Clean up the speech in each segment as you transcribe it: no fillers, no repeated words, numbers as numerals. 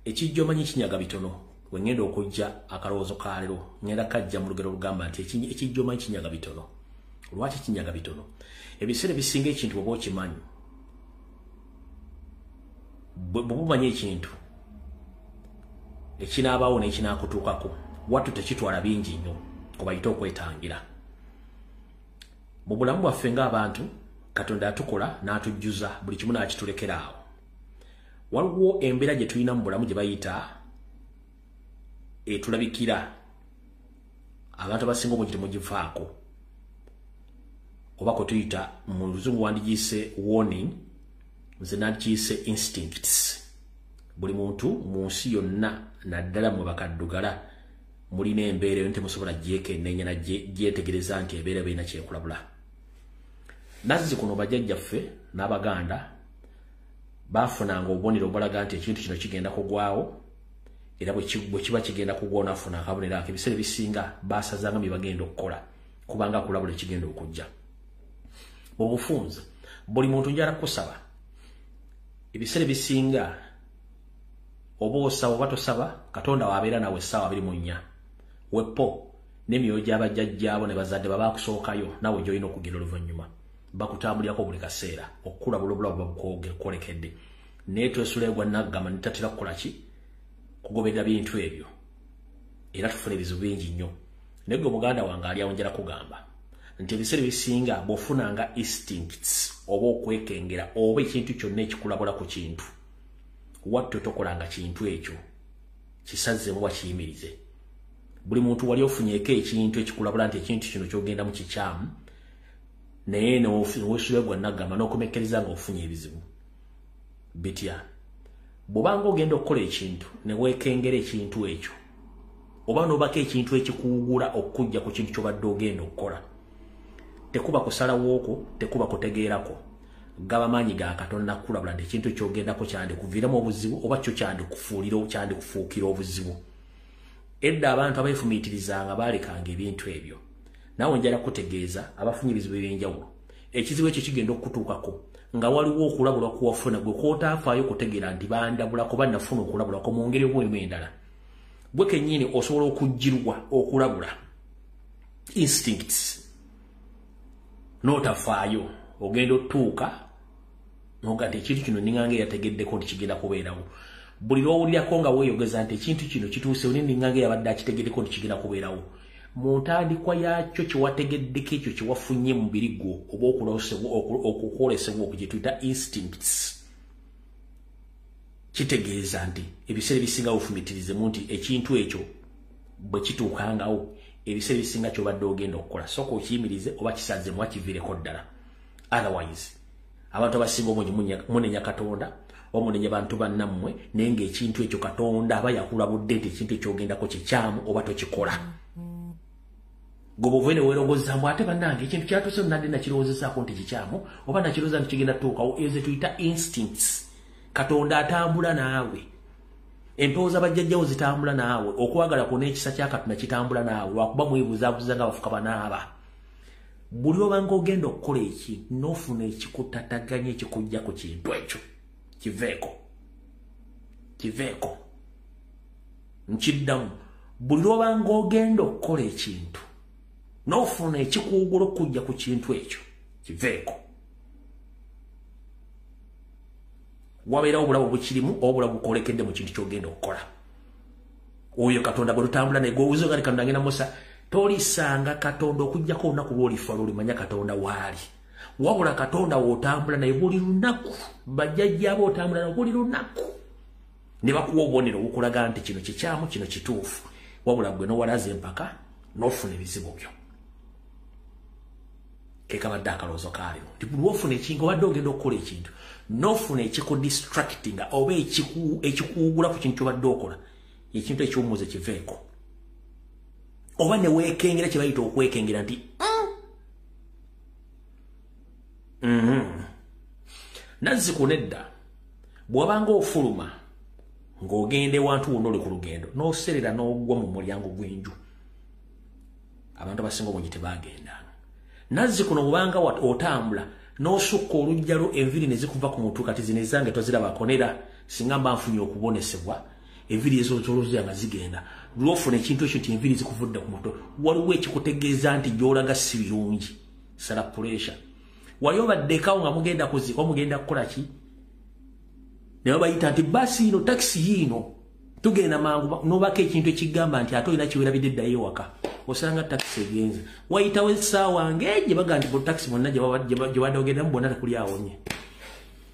ekijjo manyi kinyaga bitono wengendo okujja akaloozo kalero ngenda kajja mu lugero lugamba nti ekijjo manyi kinyaga bitono lwaki kinyaga bitono ebisere bisinga ekintu oba okimanyi bw'omanyi ekintu ekinaabawo n'ekinaakutuukako wattu tekitwala bingi nnyo kubayita okwetangira mu bulamu bwaffe ng'abantu Katonda atukola n'atujjuza buli kimu n'akitulekera awo waliwo embeera gye tulina mu bulamu gye bayita etulabikira abantu abasinga obungi temugivaako oba kwe tuyita mu luzungu wandigiyise warning nze nagiyise instincts buli muntu mu nsi yonna naddala mwe bakaddugala mulina embeera eyo temusobola gyekenneenya gyetegereza nti ebeera birina kyekulabula nazzi kuno bajjajjaffe n'Abaganda baafunanga obubonero obulaga nti ekintu kino kigenda kugwawo era bwe kiba kigenda kugwawo nafuna akabonero ako ebiseera bisinga baasazanga bye bagenda okukola kubanga kulabula ekigenda okujja obufunze buli muntu njala kusaba ebiseera bisinga oba osaba oba tosaba Katonda wabeera nawe essaawa 24 wepo n'emyoyo gy'abajjajjaabo ne bazadde babaakusookayo nawe gy'olina okugenda oluvannyuma bakutambulirako buli kaseera okukulabula obulamu babukwolekedde naye twesula egwa naggama netatera kukola ki kugoberera bintu ebyo era tufuna ebizibu bingi nnyo naye gwe muganda wange ali awo njala kugamba nti ebiseera bisinga bw'ofunanga instincts oba okwekengera oba ekintu kyonna ekikulabula ku kintu wattu tokolanga kintu ekyo kisazzemu wakiyimirize buli muntu wali ofunyeeko ekintu ekikulabula nti ekintu kino kyogenda mu kikyamu naye n'oweesula gwa naggama n'okumekkeriza nga ofunye ebizibu bitya bw'obanga ogenda okukola ekintu ne weekengera ekintu ekyo oba n'obako ekintu ekikuwugula okujja ku kintu ky'obadde ogenda okukola tekuba kusalawooko tekuba kutegeerako gaba maanyi ga Katonda kulabula nti ekintu kyogendako kyandikuviiramu obuzibu oba kyo kyandikufuukira obuzibu edda abantu abeefumiitirizanga baalekanga ebintu ebyo naawe njala kutegeeza abafunye ebizibu eby'enjawulo ekizibu ekyo kigenda okutuukako nga waliwo okulabulwa kuwafuna gwe kwotaafaayo okutegeera nti bandabula kuba nafuna okulabulwako mu ngeri obwemu endala bwe kennyini osobola okujjirwa okulabula instincts n'otafaayo ogenda otuuka noga nti ekintu kino ningange yategeddeko nti kigenda kubeerawo buli lw'owulirako nga weeyogeza nti ekintu kino kituusewo ningange yabadde akitegeddeko nti kigenda kubeerawo mu ntandikwa yakyo kyewategeddeko ekyo kyewafunye mu mubiri gwo oba okukwolesebwa okwo gye tuyita instincts kitegeeza nti ebiseera ebisinga bufumitirize nti ekintu ekyo bwe kituukangawo ebiseera ebisinga kyobadde ogenda okukola sooka okiyimirize oba kisazzemu wakiviireko ddala otherwise abantu abasinga omungi munenya Katonda omunenya bantu bannammwe naye ng'ekintu ekyo Katonda aba yakulabudde nti ekintu ekyogendako kikyamu oba tokikola gobo vene weerongozaamu ate bannange ekintu kyatuuse nadde nakirowoozesaako nti kikyamu oba nakirowooza nti kigenda tuukawo ezo ze tuyita instincts Katonda atambula naawe empewo z'abajjajjawo zitambula naawe okwagala kwonna ekisa kya Katonda kitambula naawe lwakuba mwebuzaabuza nga bafuka banaaba buli obanga ogenda okukola eki n'ofuna ekikutataganya ekikujja ku kintu ekyo kiveeko nkiddamu buli obanga ogenda okukola ekintu n'ofuna ekikuwugula okujja ku kintu ekyo kiveeko wabeerawo obulabu bukirimu oba obulabu bukolekedde mu kintu kyogenda okukola oyo Katonda gwe lutambula naye gweowuza nga Katonda ngenda musa tolisanga Katonda okugjako olunaku lw'olifa lw'olimanya Katonda waali wabula Katonda w'otambula naye buli lunaku bajjajjaabo otambula naye buli lunaku ne bakuwa obubonero obukulaga nti kino kikyamu kino kituufu wabula gwe n'owalaza empaka n'ofuna ebizibu byo kekabadde akaloozo kaaliro nti buli wofuna ekintu obadde ogenda okukola ekintu n'ofuna ekikudistractinga oba ekikuwugula ku kintu kyobadde okola ekintu eky'omuze kiveeko oba ne weekengera kye bayita okwekengera nti nazziko nedda bw'obanga ofuluma ng'ogenda ewantu wonna oli ku lugendo n'oserera n'ogwa mu mulyango gw'enju abantu abasinga obungi tebagendanga nazziko n'obanga otambula n'osukka oluggyalo enviri ne zikuva ku mutwe kati zino ezange tozirabakonera singa mba nfunye okubonesebwa enviri ezozoloza nga zigenda lwofuna ekintu ekyo nti enviri zikuvudde ku moto waliwo ekikutegeeza nti gy'olaga si birungi sala pressure wali obaddekawo nga mugenda kuzika mugenda kukola ki naye bayita nti basi ino taxi yino tugenda mangu nobako ekintu ekigamba nti ate olina kiwerabidde ddayo waka osanga taxi egenze wayitawo essaawa ng'egye baga nti taxi bonna gye wadde ogendamu bonna tekuli awonye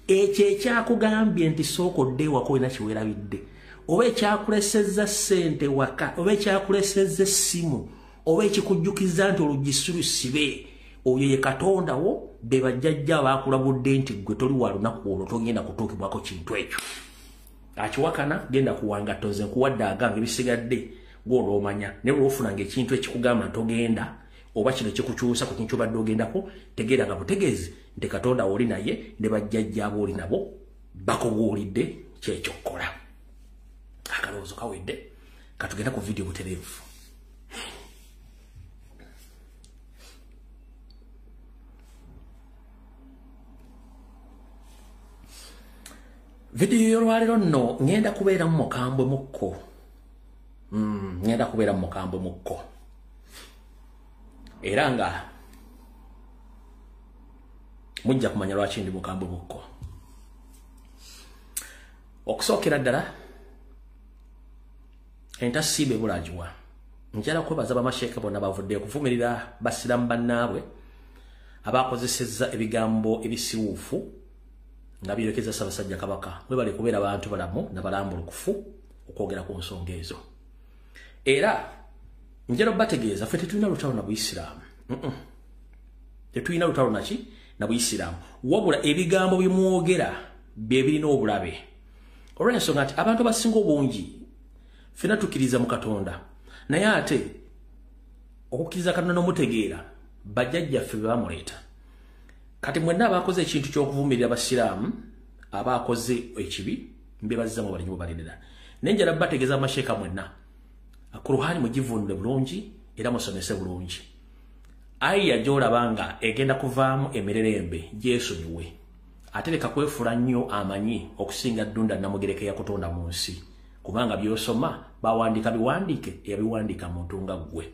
ekyo ekyakugambye nti sookodde waka olina kiwerabidde oba ekyakulesezza ssente waka oba ekyakulesezza essimu oba ekikujjukiza nti olugisi lusibe oyo ye Katonda wo be bajjajja baakulabudde nti gwe toli wa lunaku olwo togenda kutuukibwako kintu ekyo akiwakana genda kuwanga nze nkuwadde aganga ebisigadde gw'oloomanya ne bw'ofunanga ekintu ekikugamba ntogenda oba kino kikukyusa ku kintu ky'obadde ogendako tegeera nga butegeezi nti Katonda oli naye ne bajjajja abooli nabo bakubuulidde kyekyo kkola akalowoozo kawedde katugenda ku vidiyo butereevu vidiyo y'olwaleero nno ngenda kubeera mu mukambwe mukko era nga mujja kumanya lwaki ndi mukambwe mukko okusookera ddala entasiibe bulagiwa njala kwebaza bamasheeka bonna bavudde okuvumirira basiramu bannaabwe abakozesezza ebigambo ebisiwuufu nga birekeza Ssaabasajja Kabaka bwe bali kubeera abantu balamu nabalambulukufu okwogera ku nsonga ezo era njala bategeeza ffe tetulina lutalo na Buyisiraamu tetulina lutalo naki na Buyisiraamu wabula ebigambo bimwogera bye birina obulabe olw'ensonga nti abantu abasinga obungi ffena tukkiriza mu Katonda naye ate okukkiriza Katonda n'omutegeera bajjajjaffe be bamuleeta kati mwenna abakoze ekintu ky'okuvumirira abasiraamu abakoze ekibi mbebaziza mu bali mubalirira nenjala bategeeza amasheeka mwenna Kuruhani mugivunule bulungi era musomese bulungi aya gy'olaba nga egenda kuvaamu emirerembe gyesonyiwe ate leka kwefula nnyo amanyi okusinga ddunda namugereka yakutonda mu nsi kubanga byosoma bawandika biwandiike eyabiwandiika muntu nga ggwe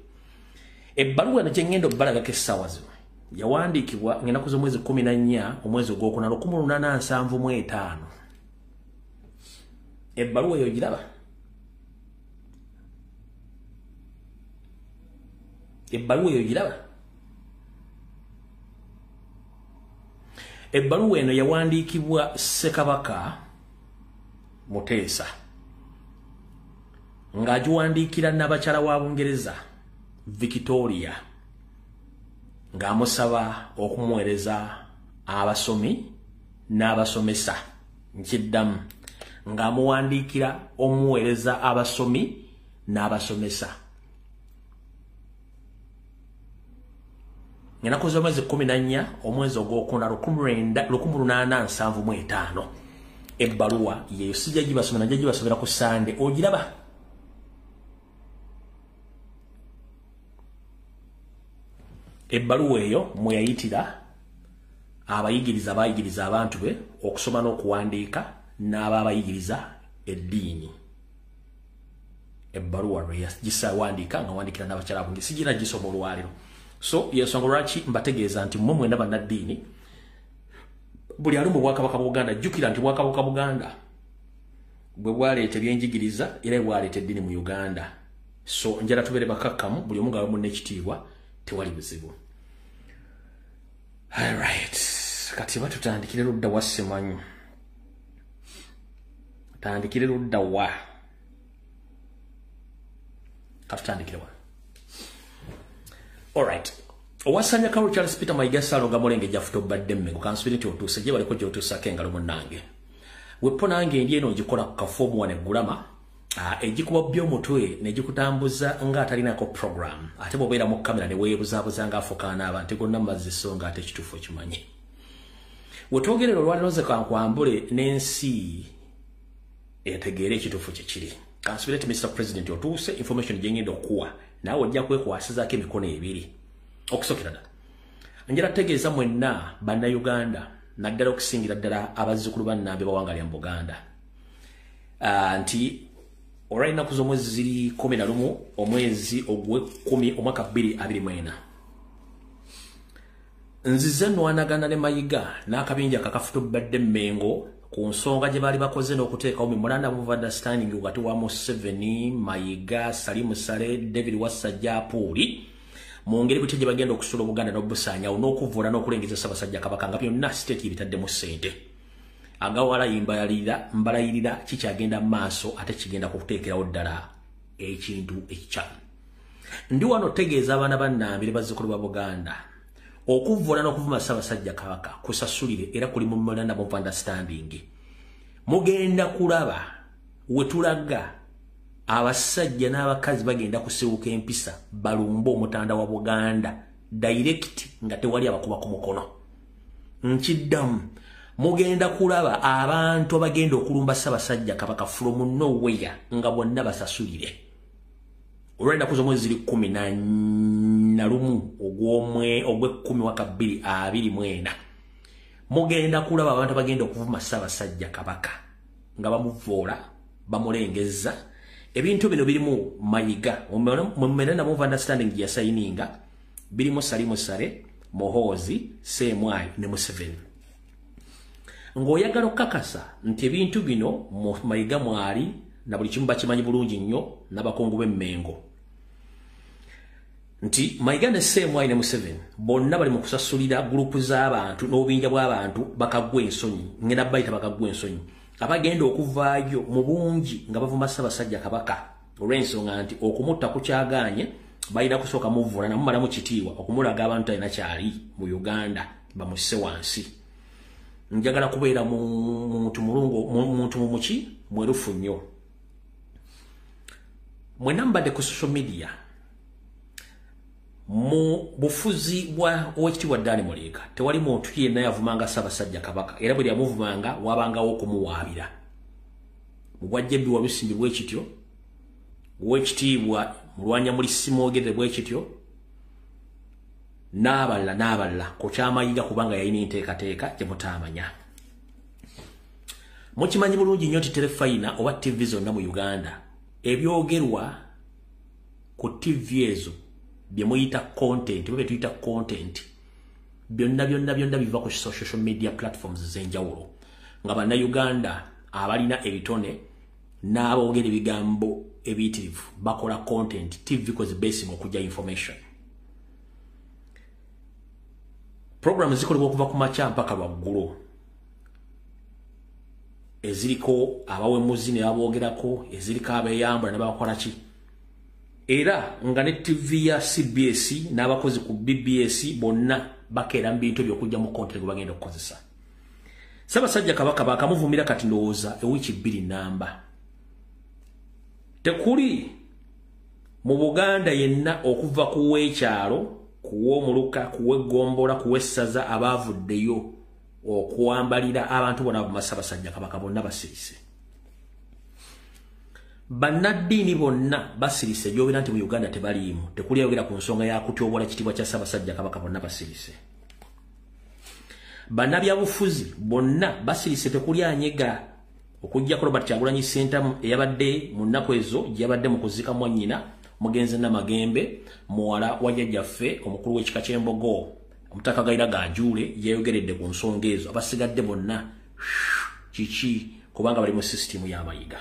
ebbaluwa eno gye ngenda obbalagako essaawa zino yawandiikibwa ng'ennaku z'omwezi 14 omwezi ogwokuna 1875 ebbaluwa eyo giraba ebbaluwa eno yawandiikibwa Ssekabaka Muteesa ng'agiwandiikira n'abakyala wa Bungereza Victoria ng'amusaba okumuweereza abasomi n'abasomesa nkiddamu ng'amuwandiikira omuweereza abasomi n'abasomesa ng'ennaku z'omwezi 14 omwezi ogwokuna 1875 ebbaluwa yeyo sijja gibasomera najja gibasomera ku Sande ogiraba ebbaluwa eyo mwe yayitira abayigiriza bayigiriza abantu be okusoma n'okuwandiika n'ababayigiriza eddiini ebbaluwa lwe yagisawandiika nga wandikira n'abakyala bungi sigira gisoma olwaliro so yensonga lwaki mbategeeza nti mmwe mwena bannaddiini buli ali mu Bwakabaka Buganda jjukira nti Bwakabaka Buganda bwe bwaleeta ebyenjigiriza era bwaleeta eddiini mu Uganda so njala tubeere bakakkamu buli omu nga munne ekitiibwa tewali buzibu alright kati batutandikire ludda wa simanyu tandikire ludda wa katutandikire wa alright owasanya karu Charles Peter Mayiga Salo gamolenge jafuto badde mmego kansubiriti otuuse je baliko otuusako engalo munnange wepo nange ndi eno gikola ku kafomu wane gulama ejikuba by'omutwe nejikutambuza nga atalinako program ate bobeera mu kamera ne weebuzabuza nga afukaana abantu gonna mazziso nga ate kituufu kimanyi wetwogerera olwaliro ze kankwambule n'ensi etegeera ekituufu kye kiri kansubiriti Mr. President otuuse information gye ngenda okuwa naawe ojja kwekwasizaako emikono ebiri okusokera ddala njala tegeeza mwenna bannayuganda naddala okusingira ddala abazzukulu bannambe bawanga lya mu Buganda nti Alright, naku z'omwezi ziri 11 omwezi ogw'ekkumi omwaka 2024. Nzize nwanagana ne Mayiga n'akabinja kakafutubadde Mmengo ku nsonga gye baali bakoze n'okuteekawo memorandum of understanding wakati wa Museveni, Mayiga, Salimu Sale, David Wasajja Apuuli mu ngeri bwe bagenda okusula Buganda n'obusaanyawo n'okuvvuula n'okulengeza Ssaabasajja Kabaka nga byonna state ebitaddemu ssente. Agawala mbalayirira kikyagenda maaso ate kigenda kuteekerawo ddala ekintu ekikyamu. Ndi wano tegeeza abaana bannambire bazzukulu ba Buganda okuvvuula n'okuvuma Ssaabasajja Kabaka kusasulire era kuli mu memorandum of understanding. Mugenda kulaba we tulaga abasajja n'abakazi bagenda kusiwuka empisa balumba omutanda wa Buganda direct nga tewali abakuba ku mukono. Nkiddamu mugenda kulaba abantu abagenda okulumba Ssaabasajja Kabaka from nowhere nga bonna basasulire. Olwenda kuzo mwezi ziri 11 ogw'ekkumi waka 2024. Mugenda kulaba abantu bagenda okuvuma Ssaabasajja Kabaka nga bamuvoola bamulengeza. Ebintu bino birimu Mayiga mu memorandum of understanding ya sayininga birimu Salimu Sale, Muhoozi, Ssemwai ne Museveni. Ng'oyagala okukakasa nti ebintu bino mu Mayiga mwali na buli kimu bakimanyi bulungi nnyo n'abakungu b'Emmengo. Nti Mayiga ne Ssemwai ne Museveni bonna bali mu kusasulira gurupu z'abantu n'obubinja bw'abantu bakaggwa ensonyi, ngenda bayita bakaggwa ensonyi. Abagenda okuvaayo mu bungi nga bavuma Ssaabasajja Kabaka olw'ensonga nti okumutta kukyagaanye balina kusooka muvvuula namumalamu kitiibwa okumulaga abantu alina kyali mu Uganda bamusse wansi. Njagala kubeera muntu mumuki mwerufu nnyo. Mwenna mbadde ku social media mu bufuzi bwa Oweekitiibwa Dani Muliika tewali muntu yenna yavumanga Ssaabasajja Kabaka era bwe yamuvumanga wabangawo okumuwaabira. Mu bwajjebbi Walusimbi bwekityo, Oweekitiibwa Mulwanyamuli Simwogere bwekityo, n'abalala ku kyamayiga kubanga yalina enteekateeka gye mutaamanya. Mukimanyi bulungi nnyo nti Terefayina oba TV zonna mu Uganda ebyogerwa ku TV ezo bye muyita content, bye tuyita content, byonna biva ku social media platforms z'enjawulo nga bannayuganda abalina ebitone n'aboogera ebigambo ebiyitirivu bakola content. TV kozi basing okujja information. Program zikolebwa okuva ku makya mpaka lwaggulu eziriko abawemuzi ne baboogerako, eziriko abeeyambula ne babakola ki. Era nga ne TV ya CBS n'abakozi ku BBS bonna bakeera mu bintu by'okujja mu content gwe bagenda okukozesa. Ssaabasajja Kabaka bakamuvumira kati ndowooza ewiiki 2 namba. Tekuli mu Buganda yenna okuva ku w'ekyalo, ku w'omuluka, ku w'eggombola, ku w'essaza abaavuddeyo okuwambalira abantu bona bavuma Ssaabasajja Kabaka bonna basirise. Bannaddiini bonna basirise gy'obeera nti mu Uganda tebaliimu. Tekuli ayogera ku nsonga ya kutyoboola kitiibwa kya Ssaabasajja Kabaka bonna basirise. Bannabyabufuzi bonna basirise tekuli anyega okujjako Robert Kyagulanyi Ssentamu eyabadde mu nnaku ezo gy'abadde mu kuzika mwannyina Mugenzi Namagembe muwala wa jjajjaffe omukulu w'ekika ky'Embogo Omutaka Gaira Ganjuule yeeyogeredde ku nsonga ezo. Abasigadde bonna kiki kubanga bali mu system ya Mayiga.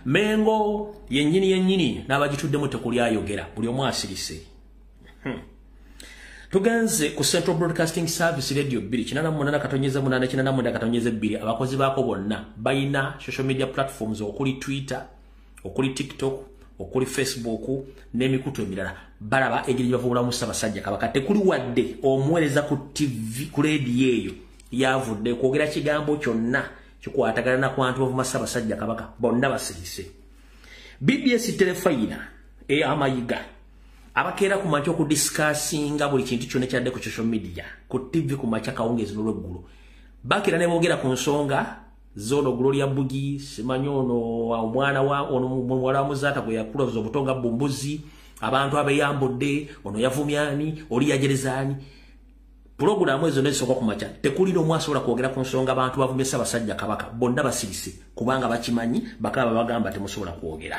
Mmengo yennyini n'abagituddemu tekuli ayogera buli omu asirise. Tugenze ku Central Broadcasting Service Radio 2 abakozi baako bonna bayina social media platforms okuli Twitter, okuli TikTok, okuli Facebook n'emikutu emirala balaba engeri bavubulamu Ssaabasajja Kabaka. Tekuli wadde omuweereza ku TV ku radio eyo yavudde kwogera kigambo kyonna kikwatagana na kwantu bavuma Ssaabasajja Kabaka bonna basirise. BBS Terefayina Mayiga abakeera ku makya okudiscussinga buli kintu kyonna kyadde ku social media ku TV ku makya kawungeezi n'olweggulu bakeera ne boogera ku nsonga z'ono Gloria Bugi simanyi ono omwana wa ono muwala wa Muzaata gwe yakula obutonga bumbuzi abantu abeyambudde ono yavumyani oli yajerezaani. Programu ezo nezisoka ku macha tekuli no mwasobola kwogera ku nsonga abantu bavumye Ssaabasajja Kabaka bonna basirise kubanga bakimanyi bakaba bagamba temusobola kwogera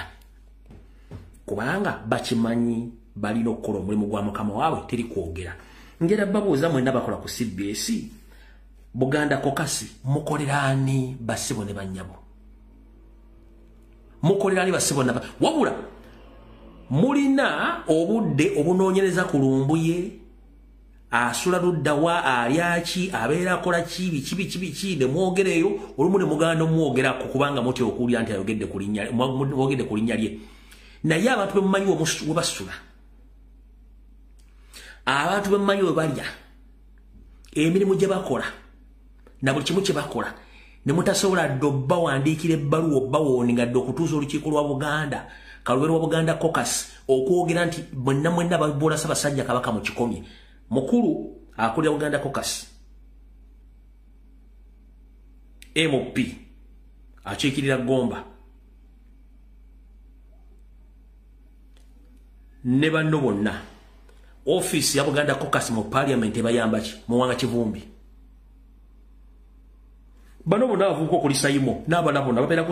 kubanga bakimanyi balina okukola omulimu gwa mukama waabwe teri kwogera ngera babuuza mwenna bakola ku CBS Buganda Kokasi mukolerani basibo ne banyabo mukolerani basibo na wabula mulina obudde obunoonyereza ku lumbuye asula ludda wa alyachi abeera kola kibi ne mwogereyo olumu ne muganda mwogera kubanga mutyo okulya nti ayogedde kulinnya lye naye abantu bemumanyi we basula abantu bemumanyi we balya emirimu gye bakola na buli kimu kye bakola ne mutasobola dobba wandiikira ebbaluwa obbawoningadde okutuusa olukiiko lwa Buganda kalubero wa Buganda Caucus okwogera nti mwenna babuula Ssaabasajja Kabaka mu kikomye mukulu akulira Buganda Caucus MOP akiikirira Gomba ne banno bonna office ya Buganda Caucus mu parliament ebayamba ki muwanga Kivumbi bano bonna bavuko kulisa yimo n'abana bonna babeera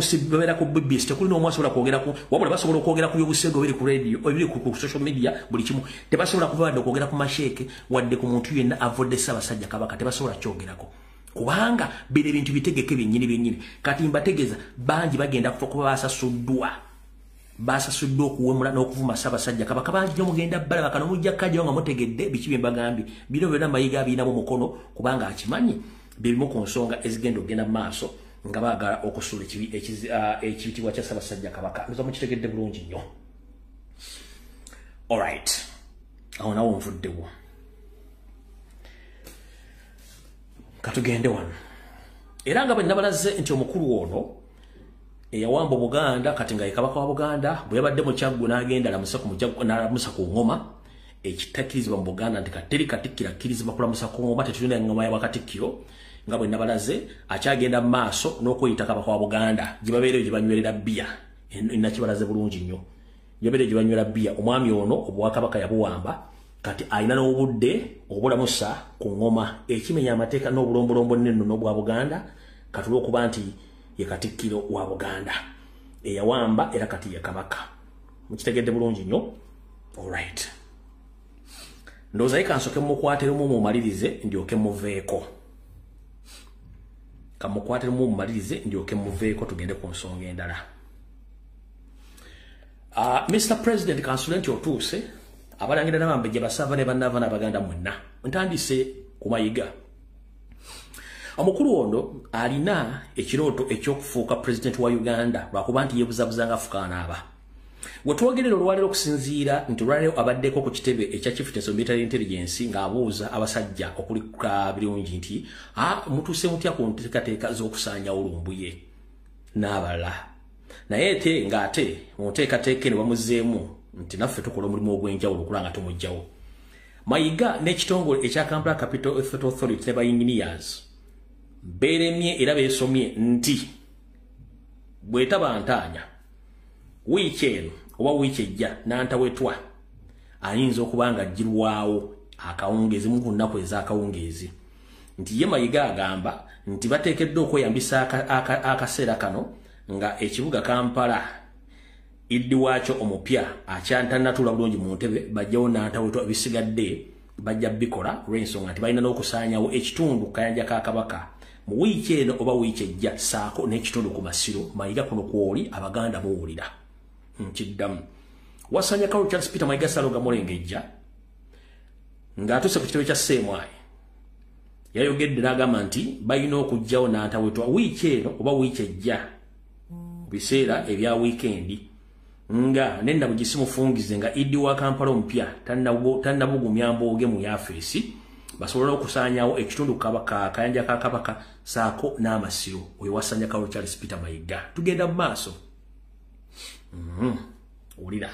ku BBS tekuli n'omwasobola kwogera ku wabula basobola okwogera ku byobusego biri ku radio ebiri ku social media buli kimu tebasobola kubaadde okwogera ku masheeke wadde ku muntu yenna avodde Ssaabasajja Kabaka tebasobola kyogerako kubanga biri bintu bitegeke byennyini kati mbategeeza bangi bagenda kuba basasuddwa okuwemula n'okuvuma Ssaabasajja Kabaka bangi nomugenda bbala bakano mujja kajja nga mutegedde biki bye mbagambye bino byonna Mayiga abinabo mukono kubanga akimanyi birimu ku nsonga ezigenda ogenda mu maaso nga baagala okusula ekiyitibwa kya Ssaabasajja Kabaka nza mukitegedde bulungi nnyo alright awo nawo nvuddewo katugende wano era nga bwe nabalaze nti omukulu ono eyawamba Buganda kati nga ye Kabaka wa Buganda bwe yabadde mu Kyaggwe n'agenda n'alamusa ku ngoma ekitakkirizibwa mu Buganda nti kateri katikkira akkirizibwa kulamusa ku ngoma tetulina engoma ya Bakatikkiro nga bwe nabalaze akyagenda mu maaso n'okweyita Kabaka wa Buganda gye babeereyo gye banywerera bbiya nakibalaze bulungi nnyo gye babeereyo gye banywera bbiya omwami ono obwakabaka yabuwamba kati alina n'obudde obulamusa ku ngoma ekimenya amateeka n'obulombolombo n'ennono bwa Buganda kati olw'okuba nti ye Katikkiro wa Buganda eyawamba era kati ye Kabaka mukitegedde bulungi nnyo alright ndowooza ye kansoke mukwateremu mumalirize ndyoke muveeko kamukwateremu mumalirize ndyoke muveeko tugende ku nsonga endala Mr. President kansulenti otuuse abalangira n'abambejja basava ne bannaava n'Abaganda mwenna ntandise ku Mayiga omukulu ono alina ekirooto ekyokufuuka president wa Uganda lwakuba nti yeebuzabuza nga afukaanaaba wetwogerera olwaleero okusinziira nti olwaleero abaddeko ku kitebe ekya Chief Military Intelligence ng'abuuza abasajja okulika birungi nti mutuuse mutya ku nteekateeka z'okusaanyawo lumbuye n'abalala naye ng'ate mu nteekateeka eno bamuzeemu nti naffe tukola omulimu ogw'enjawulo okulanga tumugjawo Mayiga n'ekitongole ekya Kampala Capital Authority ne ba-engineers beremye era beesomye nti bwetabantaanya wiiki eno oba wiiki ejja n'antawetwa ayinza okuba nga ajjirwawo akawungeezi mu ku nnaku ez'akawungeezi nti ye Mayiga agamba nti bateekeddwa okweyambisa akaseera kano nga ekibuga Kampala iddi waakyo omupya akyantannatula bulungi mu ntebe bajjawo n'antawetwa bisigadde bajja bikola olw'ensonga nti balina n'okusaanyawo ekitundu Kayanja ka Kabaka mu wiiki eno oba wiiki ejja saako n'ekitundu ku Masiro Mayiga kuno kwoli Abaganda muwulira nkiddamu wasanya Kalu Charles Peter Mayiga Ssalonga Mulengejja ng'atuuse ku kitebe kya Ssemwai yayogedde n'agamba nti balina okugjawo n'antawetwa wiiki eno oba wiiki ejja biseera ebya wiikendi nga nenda bugisimufungize nga iddi wa Kampala omupya tannabugumya mbooge mu yafeesi basobola okusaanyawo ekitundu Kayanja ka Kabaka saako n'Amasiro oyo wasanya Kalu Charles Peter Mayiga tugenda mu maaso ulira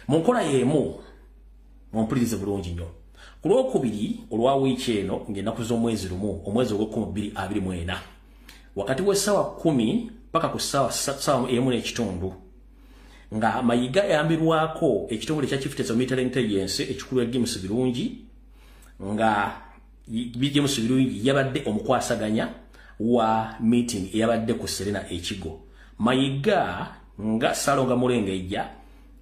mu nkola y'emu mumpulirize bulungi nnyo ku Lwokubiri olwa wiiki eno ng'ennaku z'omwezi lumu omwezi ogw'Okubiri wakati w'essaawa 10 paka ku ssaawa emu n'ekitundu nga Mayiga yambirwako ekitongole kya Chief Military Intelligence ekikulu ya James Birungi nga James Birungi yabadde omukwasaganya wa meeting yabadde ku Serena Ekigo. Mayiga nga Salonga Mulengeja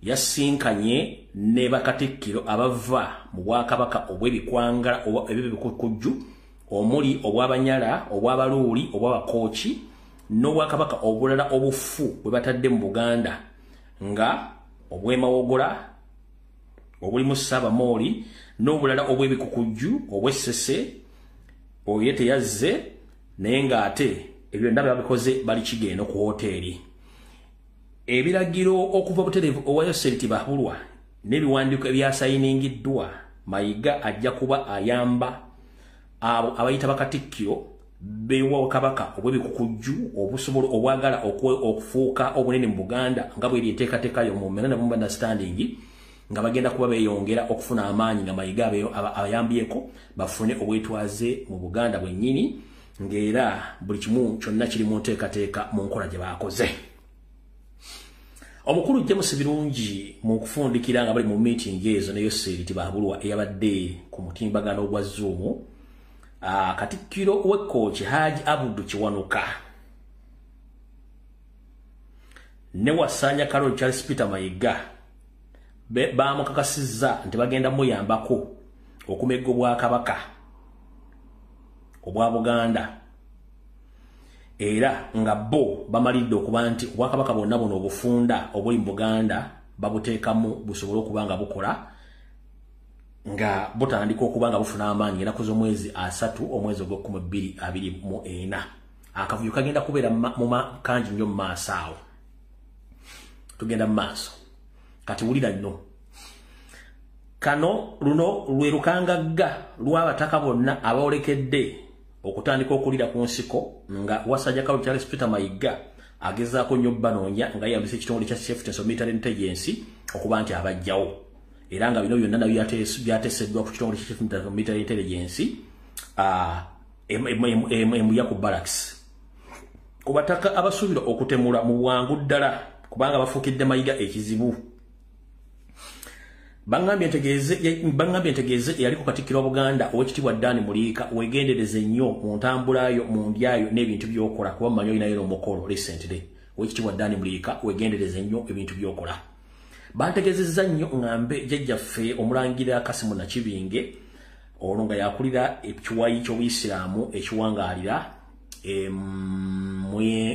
yasinkanye ne bakatikkiro abava mu Bwakabaka obw'ebikwangala ebibikujju omuli obw'Abanyala, obw'Abaluuli, obw'Abakooki n'Obwakabaka obulala obufu bwe batadde mu Buganda nga obw'Emawogola, obuli mu Ssaabamoli n'obulala obw'ebikukujju, obw'Essese, oye teyazze naye ng'ate ebyo ndaba babikoze bali Kigendo ku hoteeri. Ebiragiro okuva butereevu owa Yoseriti Bahulwa n'ebiwandiiko ebyasayiningiddwa, Mayiga ajja kuba ayamba abo abayita bakatikkiro bewa Kabaka obw'ebikukujju obusobola obwagala okufuuka obunene mu Buganda nga bw'eri enteekateeka y'omu memorandum of understanding nga bagenda kuba beeyongera okufuna amaanyi nga Mayiga abayambyeko bafune obwetwaze mu Buganda bwennyini ng'era buli kimu kyonna kiri mu nteekateeka mu nkola gye baakoze. Omukulu James Birungi mu kufundikira nga bali mu meeting ezo ne Yoseriti Bahulwa eyabadde ku mutimbagano gwa Zoom, Katikkiro w'Ekkooki Haji Abudu Kiwanuka ne Wasanya Carol Charles Peter Mayiga baamukakasizza nti bagenda muyambako okumegga Obwakabaka obwa Buganda era nga bo bamalidde okuba nti Obwakabaka bonna buno obufunda obuli mu Buganda babuteekamu busobole okuba nga bukola nga butandika okuba nga bufuna amaanyi ennaku z'omwezi 3 omwezi ogw'Okubiri akavuyo kagenda kubeera mu kanji nnyo mu maaso awo. Tugenda mu maaso kati wulira nno kano luno lwe lukangagga lw'abataka bonna abaolekedde okutandika okulira ku nsiko nga Wasajja Carol Charles Peter Mayiga agezaako nnyo banoonya nga yeyambisa ekitongole kya Safety and Military Intelligence okuba nti abajjawo era nga bino byonna nabyo byateeseddwa ku kitongole kya Safety and Military Intelligence emuya ku barracks ku bataka abasuubira okutemula mu bwangu ddala kubanga bafuukidde Mayiga ekizibu. Bangambye ntegeeze yaliko Katikkiro wa Buganda Oweekitiibwa Dan Muliika weegendereze nnyo mu ntambulayo mu ndyayo n'ebintu by'okola kuba mmanyi olinayo omukolo recently. Oweekitiibwa Dan Muliika weegendereze nnyo ebintu by'okola. Bantegeezezza nnyo ngambe jjajjaffe Omulangira Kasimu Nakibinge ono nga yakulira ekiwayi ky'Obuyisiraamu ekiwangaalira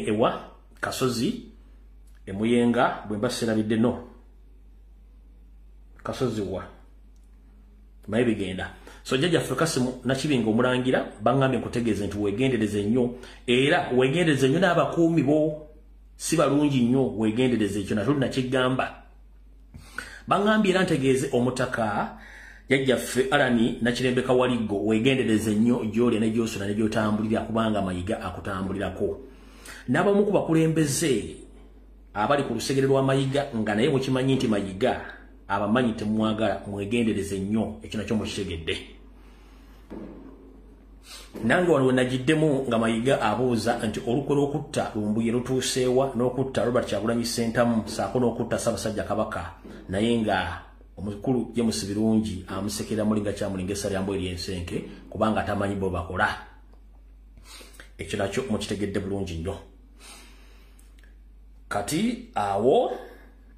ewa Kasozi emuyenga bwe mbaserabidde no Kasozi wa maye bigenda. So jjajjaffe Kasimu Nakibinge Omulangira bangambye nkutegeeze nti weegendereze nnyo era weegendereze nnyo n'abakuumi bo si balungi nnyo weegendereze ekyo natuli nakigamba. Bangambye era ntegeeze omutaka jjajjaffe Alani Nakirembeka Waligo weegendereze nnyo gy'olya ne gy'osula ne gy'otambulira kubanga Mayiga akutambulirako. N'abamu ku bakulembeze abali ku lusegere lwa Mayiga nga naye mukimanyi nti Mayiga abamanyi temwagala mwegendereze nnyo ekyo nakyo mukitegedde. Nange wano we nagiddemu nga Mayiga abuuza nti olukwe lw'okutta Lumbuye lutuuseewa n'okutta Robert Kyagulanyi Ssentamu saako n'okutta Ssaabasajja Kabaka naye nga omukulu James Birungi amusekera mulinga kyamulinga Essaliambo ery'ensenke kubanga atamanyi bo bakola. Ekyo nakyo mukitegedde bulungi nnyo. Kati awo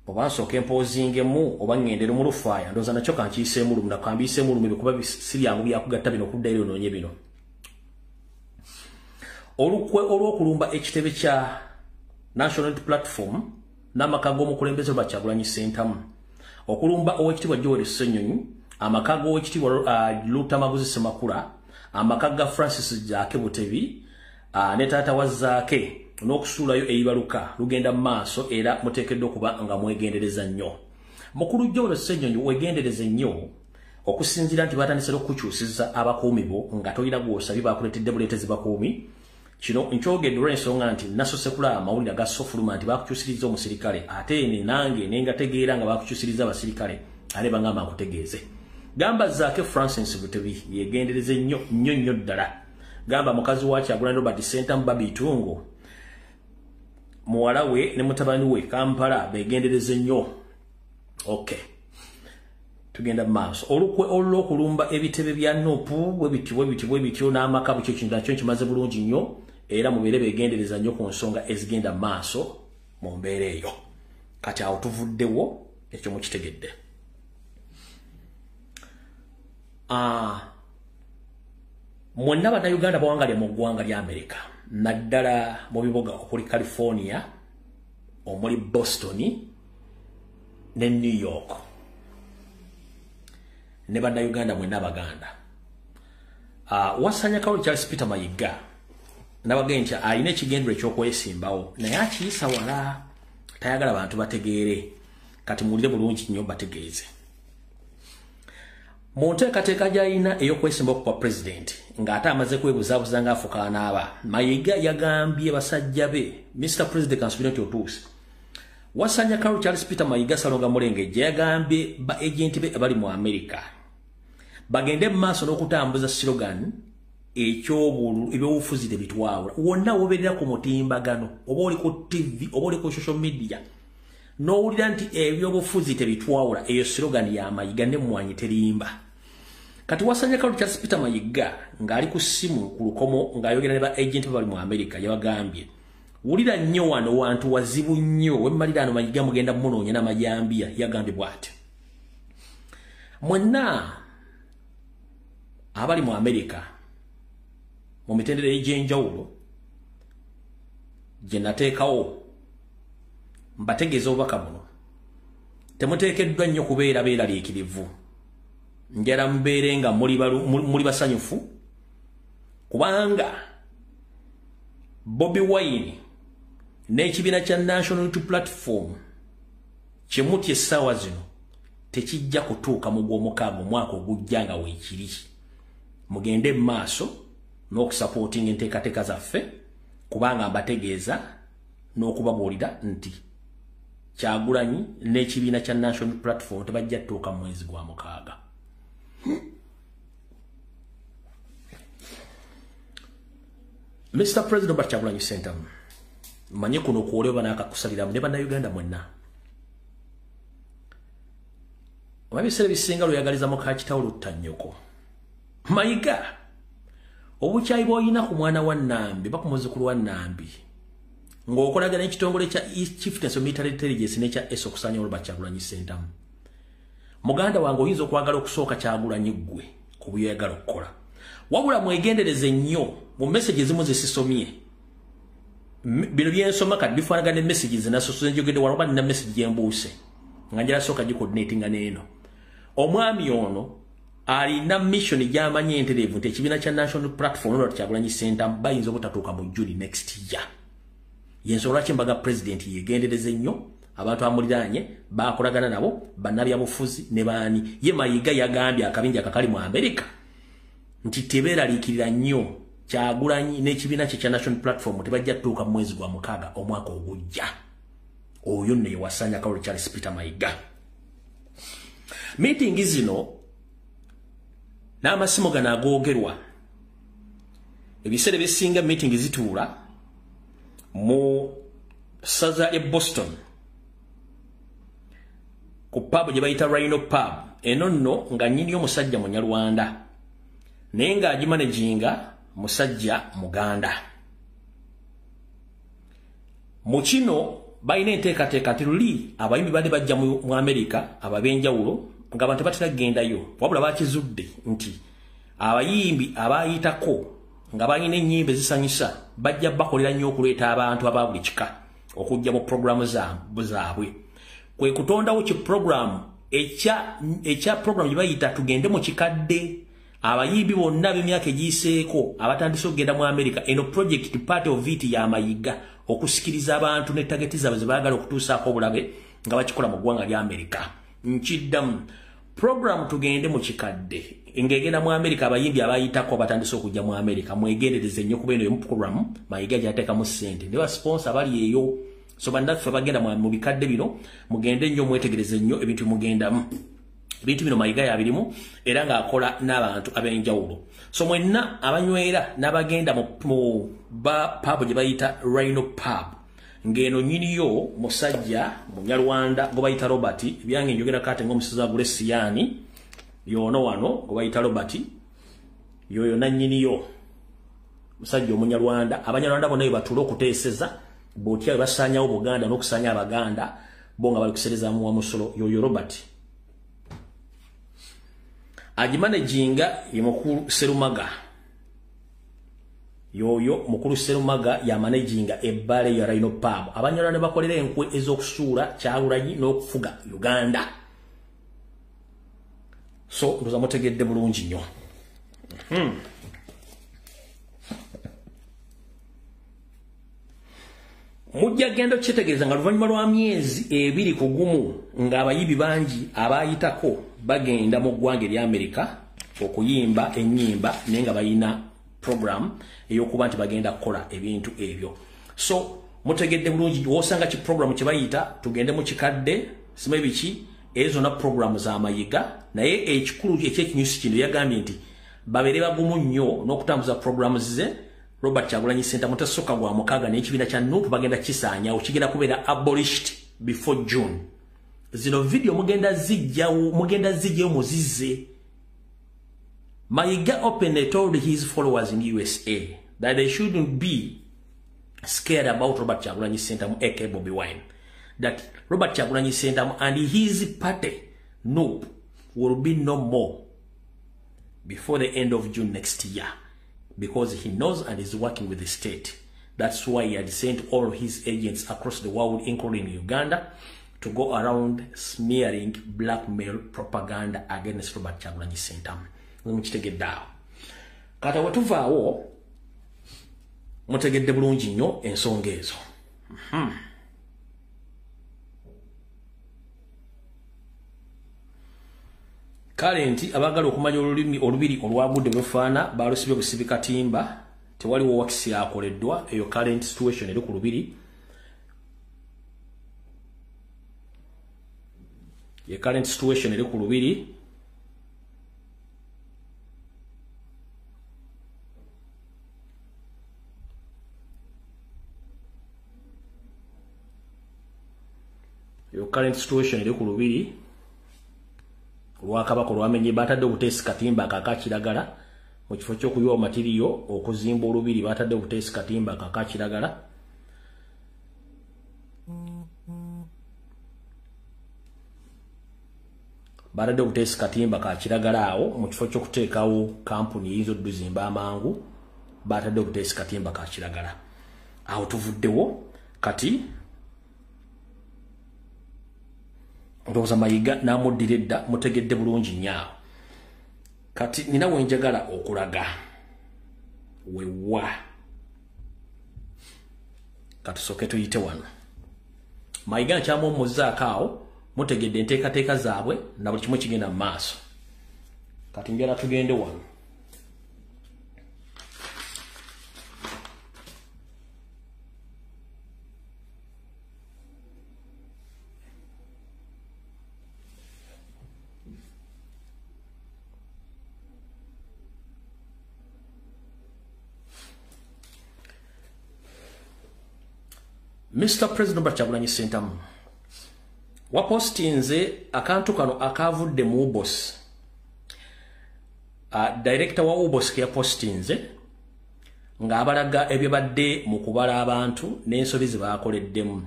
oba nsooka empoozingemu oba ng'endere mu lufaaya ndowooza nakyo kankiiseemu lumu nakambiiseemu lumu ebikuba si byangu byakugatta bino okuddayo onoonye bino. Olukwe olw'okulumba ekitebe kya National Unity Platform n'amaka g'omukulembeze Robert Kyagulanyi Ssentamu okulumba Oweekitiibwa Joel Ssenyonyi, amaka g'Oweekitiibwa Lutamaguzi Ssemakula, amaka ga Francis Jaake Butebi ne taata wa Zaake n'okusuulayo ebibaluka lugenda mu maaso era muteekeddwa okuba nga mwegendereza nnyo. Mukulu Joel Ssenyonyi weegendereze nnyo okusinziira nti batandise okukyusiza abakuumi bo nga tolina gw'osabye bakuleetedde buleetezi bakuumi. Kino nkyogedde olw'ensonga nti nasose kulaba amawulire aga Sofuluma nti bakukyusiriza omusirikale ate nange nenga tegeera nga bakukyusiriza abasirikale ale bangamba nkutegeeze. Gamba Zaake Francis Butebi yeegendereze nnyo ddala. Gamba mukazi wa Kyagulanyi Robert Ssentamu Babitungo muwala we ne mutabani we Kampala beegendereze nnyo. Okay. tugenda maaso olukwe olwokulumba ebitebe bya nopu bwebityo n'amaka bukyo kintu nakyo kimaze bulungi nnyo era mubeere begendereza nnyo ku nsonga ezigenda maaso mu mbeera eyo kati awo tuvuddewo ekyo mukitegedde mwonna bannayuganda bawangalya mu ggwanga lya Amerika naddala mu bibuga okuli California omuli Boston ne New York ne bannayuganda mwenna baganda wasanya Kaolo Charles Peter Mayiga nabagenda nti alina ekigendero ekyokwesimbawo naye akiyisa wala tayagala bantu bategeere kati muwulire bulungi nnyo bategeeze mu nteekateeka gy'alina ey'okwesimbawo kwa president ng'ate amaze kwebuzaabuza ng'afuuka anaaba Mayiga yagambye basajja be Mr. President kansubira nti otuuse wasanya Kaolo Charles Peter Mayiga Salonga Mulengejja yagambye ba agenti be abali mu Amerika bagende mu maaso n'okutambuza slogan ebyobufuzi tebitwawula wonna wobeerera ku mutimbagano oba oli ku TV oba oli ku social media n'owulira nti ebyobufuzi tebitwawula eyo slogan ya Mayiga ne mmwanyi terimba kati wasanya Kaolo Charles Peter Mayiga ng'ali ku ssimu ku lukomo ng'ayogera ne ba agenti bali mu Amerika yabagambye wulira nnyo wano wantu wazibu nnyo wemmaliraano Mayiga mugenda munoonya n'amayambiya yagambye bw'ati mwenna abali mu Amerika mu mitendera egy'enjawulo gye nateekawo mbategeeza obubaka buno temuteekeddwa nnyo kubeera beeraliikirivu njala mubeere nga muli basanyufu kubanga Bobi Wine n'ekibiina kya National Unity Platform kyemutya essaawa zino tekijja kutuuka mu gw'omukaaga omwaka ogujja nga weekiri mugende mu maaso n'okusapootinga enteekateeka zaffe kubanga mbategeeza n'okubabuulira nti Kyagulanyi n'ekibiina kya National Platform tebajja tuuka mu mwezi gwa mukaaga Mr. President Robert Kyagulanyi Ssentamu manye kuno kuoleba n'akakusaliramu ne bannayuganda mwenna Omabisere bisinga luyagaliza muka kitawulu ttanyoko Mayiga obukyayi bw'olina ku mwana wa Nambi bakumuzukulu wa Nambi ng'okolagana n'ekitongole kya East Chieftains of Military Intelligence n'ekya ESO okusaanya Robert Kyagulanyi Ssentamu muganda wange oyinza okwagala okusooka Kyagulanyi ggwe ku by'oyagala okukola wabula mwegendereze nnyo mu message ezimu ze sisomye bino byensoma kati bifaanagana ne messages nasosoze njogedde wano oba nina message gyembuuse nga njala sooka gikoordinatinga n'eno omwami ono alina mission gy'amanyi entereevu nti ekibiina kya National Platform Robert Kyagulanyi Ssentamu bayinza obutatuuka mu June next year y'ensonga lwaki mbaga president yegendereze nnyo abantu amuliraanye bakolagana nabo bannabyabufuzi ne baani ye Mayiga yagambye akabinja akakali mu Amerika nti tebeeraliikirira nnyo Kyagulanyi n'ekibiina kye kya National Platform tebajja tuuka mu mwezi gwa mukaaga omwaka ogujja oyo nne wasanya Kaolo Charles Peter Mayiga meeting zino n'amasimu gano agoogerwa ebiseera bisinga meeting zituula mu ssaza e Boston ku pub gye bayita Rhino Pub eno nno nga nnyini omusajja Munyarwanda naye ng'agimanaginga musajja Muganda mu kino balina enteekateeka nti luli abayimbi badde bajja mu Amerika abab'enjawulo nga abantu batera kugendayo wabula bakizudde nti abayimbi abayitako nga balina ennyimba ezisanyusa bajja bakolera nnyo okuleeta abantu aba buli kika okujja mu programu zaabwe kwe kutondawo ki programu ekya programu gye bayita tugende mu kikadde abayimbi bonna b'emyaka egiyiseeko abatandise okugenda mu Amerika eno project part of it ya Mayiga okusikiriza abantu ne target zaabwe ze baagala okutuusaako obulabe nga bakikola mu ggwanga lya Amerika nkiddamu program tugende mu kikadde ngegenda mu Amerika abayimbi abayitako batandise okujja mu Amerika mwegendereze nnyo kuba eno emu program Mayiga gy'ateekamu ssente ne ba sponsor bali eyo so bandaffe bagenda mu bikadde bino mugende nnyo mwetegereze nnyo ebintu mugendamu ebintu bino Mayiga yabirimu era ng'akola n'abantu ab'enjawulo so mwenna abanywera n'abagenda mu pub gye bayita Rhino Pub ngeno nyiniyo musajja Munyarwanda go bayita Robert byange njogera kate ng'omusiza gule Siyani yono wano gwaita Robert yoyo nanyiniyo musajja omunyarwanda abanyarwanda bonna batula okuteeseza botya basanyawo Buganda n'okusanya Abaganda bonga bali kusereza mu musolo yoyo Robert agimanejinga yemukuru Serumaga yoyo mukuru Serumaga ya managing ebbale ya Rhino Pub abanyarwanda bakolera enkwe ezokusuula Kyagulanyi n'okufuga Uganda so ndoza mutegedde bulungi nnyo mujja gendo kitegeeza nga luvannyuma lwa myezi 2 kugumu ng'abayibi bangi abayitako bagenda mu ggwanga erya Amerika okuyimba ennyimba naye nga bayina program eyokuba nti bagenda kukola ebintu ebyo so mutegedde bulungi wosanga ki program kye bayita tugende mu kikadde sima biki ezo na program za mayiga naye ekikulu ekyekinyusi kino yagambye nti babere bagumu nnyo n'okutambuza programs ze Robert Kyagulanyi Center mutasoka gwa mukaga n'ekibiina kya NUP bagenda kisanya okigenda kubeera abolished before June zino video mugenda zijjayo muzize Mayiga openly told his followers in USA that they shouldn't be scared about Robert Kyagulanyi Center aka Bobby Wine. That Robert Kyagulanyi Center and his party, NUP, will be no more before the end of June next year. Because he knows and is working with the state. That's why he had sent all his agents across the world, including Uganda, to go around smearing blackmail propaganda against Robert Kyagulanyi Center. Mukitegeddawo kata watuvaawo mutegedde bulungi nnyo ensonga ezo kale nti abagala okumanya olulimi olubiri olwagudde bwefaana balusibye busibi katimba tewaliwo wakisi yakoleddwa eyo current situation eri ku lubiri ye current situation eri ku lubiri current situation eri ku lubiri olwakabaka olwamenye batadde obuteesi katimba akakakiragala mu kifo ky'okuyiwa matiriyo okuzimba olubiri batadde obuteesi katimba akakakiragala batadde obuteesi katimba kakiragala awo mu kifo ky'okuteekawo kampuni eyinza odduzimba amangu batadde obuteesi katimba kakiragala awo tuvuddewo kati Ndoza Mayiga namudiredda mutegedde bulungi nnyo kati nina wenjagala okulaga wewa katusoke tuyite wano Mayiga nkyamumuzzaako awo mutegedde enteekateeka zaabwe na buli kimu kigenda mu maaso kati njala tugende wano Mr. President Robert Kyagulanyi Center wapostinze akantu kano akavudde mu UBOS director wa UBOS ke yapostinze ng'abalaga ebyabadde mu kubala abantu n'ensobi ze baakoleddemu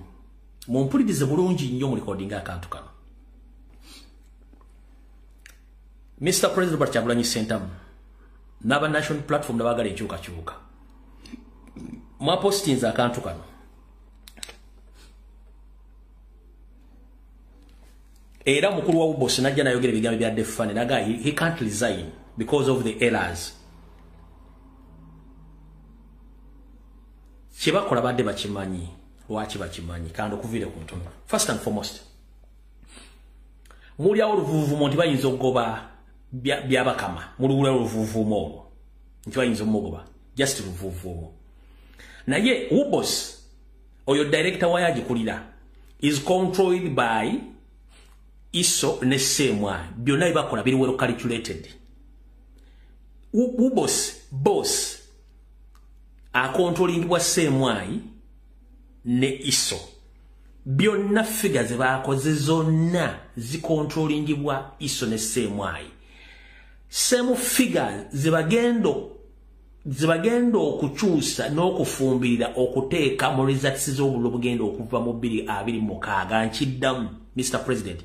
mumpulirize bulungi nnyo mu recording akantu kano Mr. President Robert Kyagulanyi Center n'aba national platform n'abagala enkyukakyuka mwapostinze akantu kano era mukulu wa UBOS najja nayogera ebigambo bya Defane naga he can't resign because of the errors kibakola badde bakimanyi lwaki bakimanyi kandi okuvire ku ntono first and foremost muli awo luvuvumo nti bayinza okugoba byabakama muli luvuvumo olwo nti bayinza omugoba just luvuvumo naye UBOS oyo director wayagikulira is controlled by ISO ne semwa byonna bibakola biri well calculated UBOS boss a controlling bwa semwai ne ISO byonna figures bakoze zonna zi controlling bwa ISO ne semwai same figures zibagendo okukyusa n'okufumbirira okuteeka mu results z'obululu bugenda okuva mu 2026 nkiddamu Mr. President.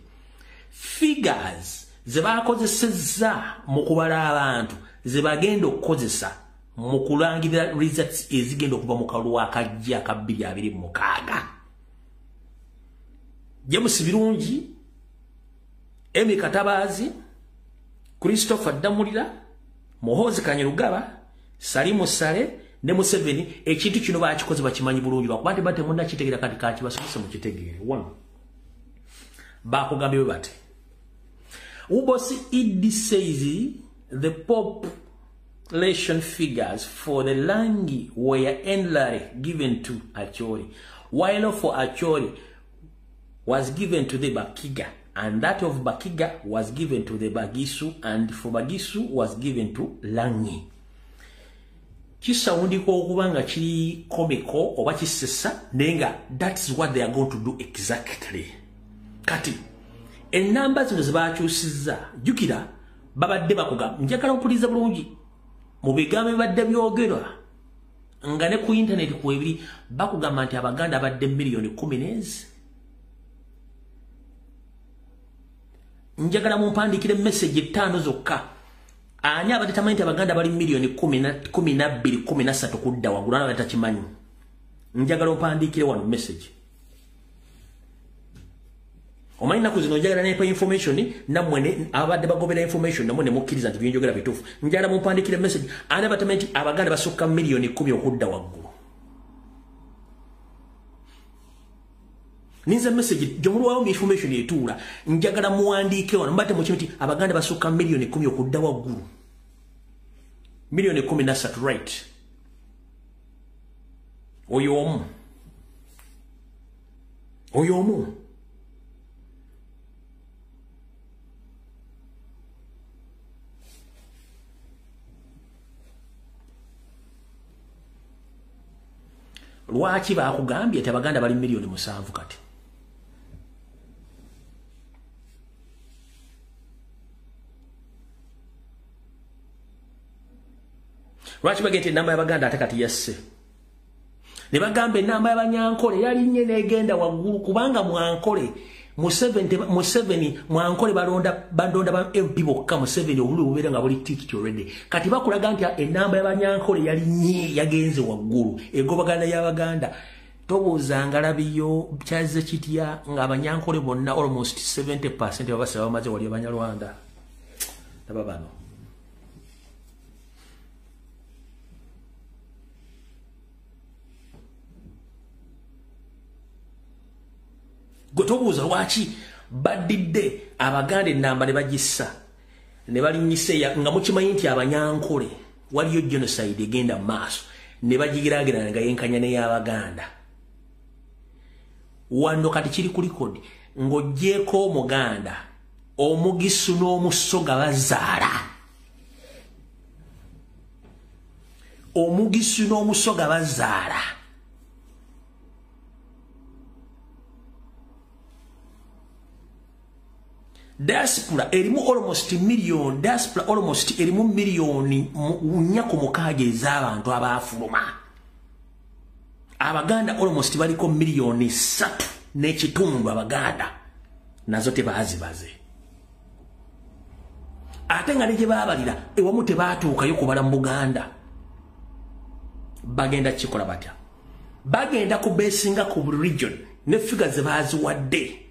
Figures zibakozesezza mu kubala abantu zibagenda okukozesa mu kulangirira results ezigenda okuva mu kalulu akajja ka 2026. James Birungi, Emi Katabazi, Christopher Damulira, Muhoozi Kanyerugaba, Salimu Sale, ne Museveni, ekintu kino bakikoze bakimanyi bulungi bakubate bate munda kitegera kati kaki basomese mu kitegere. 1. Bakugambye bate. Ubosi Idi says the population figures for the Langi were endlessly given to Acholi, while for Acholi was given to the Bakiga, and that of Bakiga was given to the Bagisu, and for Bagisu was given to Langi. Kisaundi ko okubanga kiri komiko oba kisesa nenga that is what they are going to do exactly. Kati enamba zino zibakyusizza jukira babadde bakuga njagala okuliza bulungi mu bigambo bibadde byogerwa nga ne ku internet kwebiri bakugamba nti abaganda badde milioni 10. Njagala mumpandikire message 5 zokka. Ani abadde tamanyi nti abaganda bali milioni 12 13 kudda waggulu n'abadde takimanyi. Njagala mumpandikire wano message. Omanyi naku zino njagala nepa information namwe abadde bagobera information namwe ne mukkiriza nti byinjogera bituufu. Njagala mumpandikire message ani abadde tamanyi nti abaganda basukka milioni 10 okudda waggulu. Ninza message jomulwawo mu information yetuula njagala muwandiike wano mbate mukimiti abaganda basukka milioni 10 okudda waggulu. Milioni 13 right. Oyo omu. Lwaki bakugambye ati abaganda bali milioni 7 kati. Lwaki bagente namba y'abaganda ate kati yasse. Ne bagamba enamba y'abanyankole yalinye negenda waggulu kubanga Mwankole Museveni Mwankole bandonda ba MP bokka Museveni obulu bubeera nga buli ticket already. Kati bakulaga nti enamba y'abanyankole yalinye yagenze waggulu egobaganda y'abaganda. Tobuuzanga labiyo kyaze kitya nga abanyankole bonna almost 70% babasa bamaze wali abanyarwanda. Taba bano. Gotobuuza lwaki badidde abaganda enamba ne bagissa ne balinyise nga mukimanyi nti abanyankole waliyo genocide egenda maaso ne bagigiragira nga yenkanya ne y'abaganda. Wano kati kiri ku record ng'oggyeko omuganda omugisu n'omusoga bazaala. Omugisu n'omusoga bazaala. Diaspora erimu almost million, diaspora almost erimu milioni 4 ez'abantu abaafuluma. Abaganda almost baliko milioni 3 n'ekitundu abaganda nazo tebazibaze. Ate nga ne gye baabalira ewamu tebaatuukayo kubala mu Buganda. Bagenda kikola batya? Bagenda kubeesinga ku region ne figures ze baaziwadde.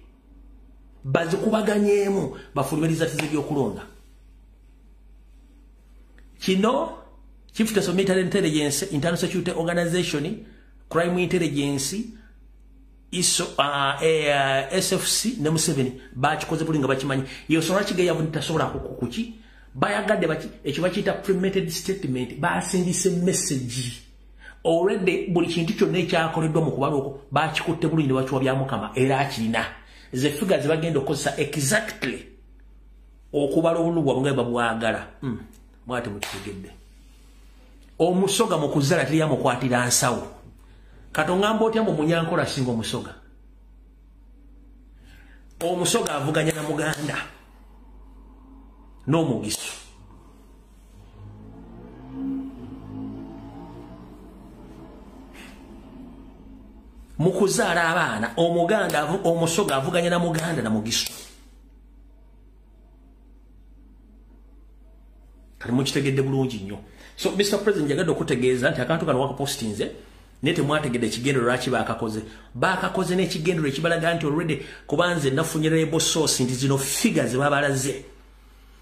Bazikubaganyemu bafulumiriza tezebyokulonda. Kino Chief Military Intelligence, Internal Security Organization, Crime Intelligence, SFC ne Museveni bakikoze bulinga bakimanyi. Iyo sora kigeya buntasobola kukuki. Bayagadde baki ekyo bakiyita premeditated statement basindise message. Already buli kintu kyonna ekyakoleddwa mu kubala okwo bakikutte bulungi ne bakiwa bya Mukama era akirina. Ze figures bagenda okozesa exactly okubala obulubwa bwe babwagala. Mwate mukitegedde. Omusoga mu kuzala tiriya mukwatira nsawo. Katongamba otya mu munyankola singa omusoga. Omusoga avuganya na muganda n'omugisu. mukuzaala abaana omuganda omusoga avuganya na muganda na mugisu kali mukitegedde bulungi nnyo. So Mr. President yagadde okutegeeza nti akantu kano wakapostinze nete mwategedde ekigendero lwaki bakakoze n'ekigendero ekibalaga nti already kubanze nafunye reliable source nti zino figures babalaze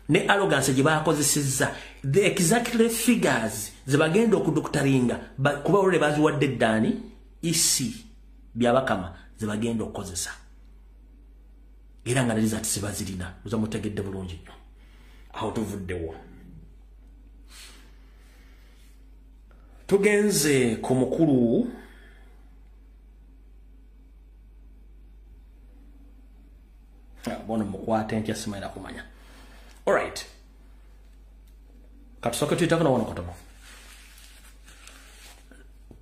ne arrogance gye bakozesezza the exactly figures ze bagenda okudoktaringa kuba already baziwadde eddaani isi byabakama ze bagenda okukozesa era nga naliza ati sibazirina uza mutegedde bulungi nnyo aho tuvuddewo. Tugenze ku mukulu bona mukwate ntya simaira kumanya. Alright, katusoke tuyitako nawono kotono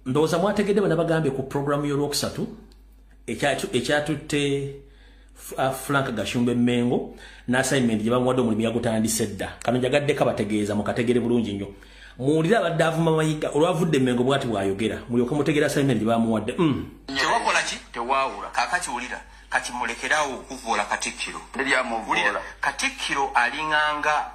ndowooza mwategedde bwe nabagambye ku programu y'olwokusatu ekyatutte Frank Gashumbe Mengo n'assignment gye bamuwadde omulimu yagutandise dda. Kano njagadde kabategeeza mukategere bulungi nnyo. Muwulire abadde avuma Mayiga olwavudde Mengo bwati bw'ayogera mulyoke mutegera assignment gye bamuwadde. Tewakola ki? Tewaawula. Kaakati wulira kati mulekeraawo okuvoola Katikkiro. Wulira Katikkiro alinganga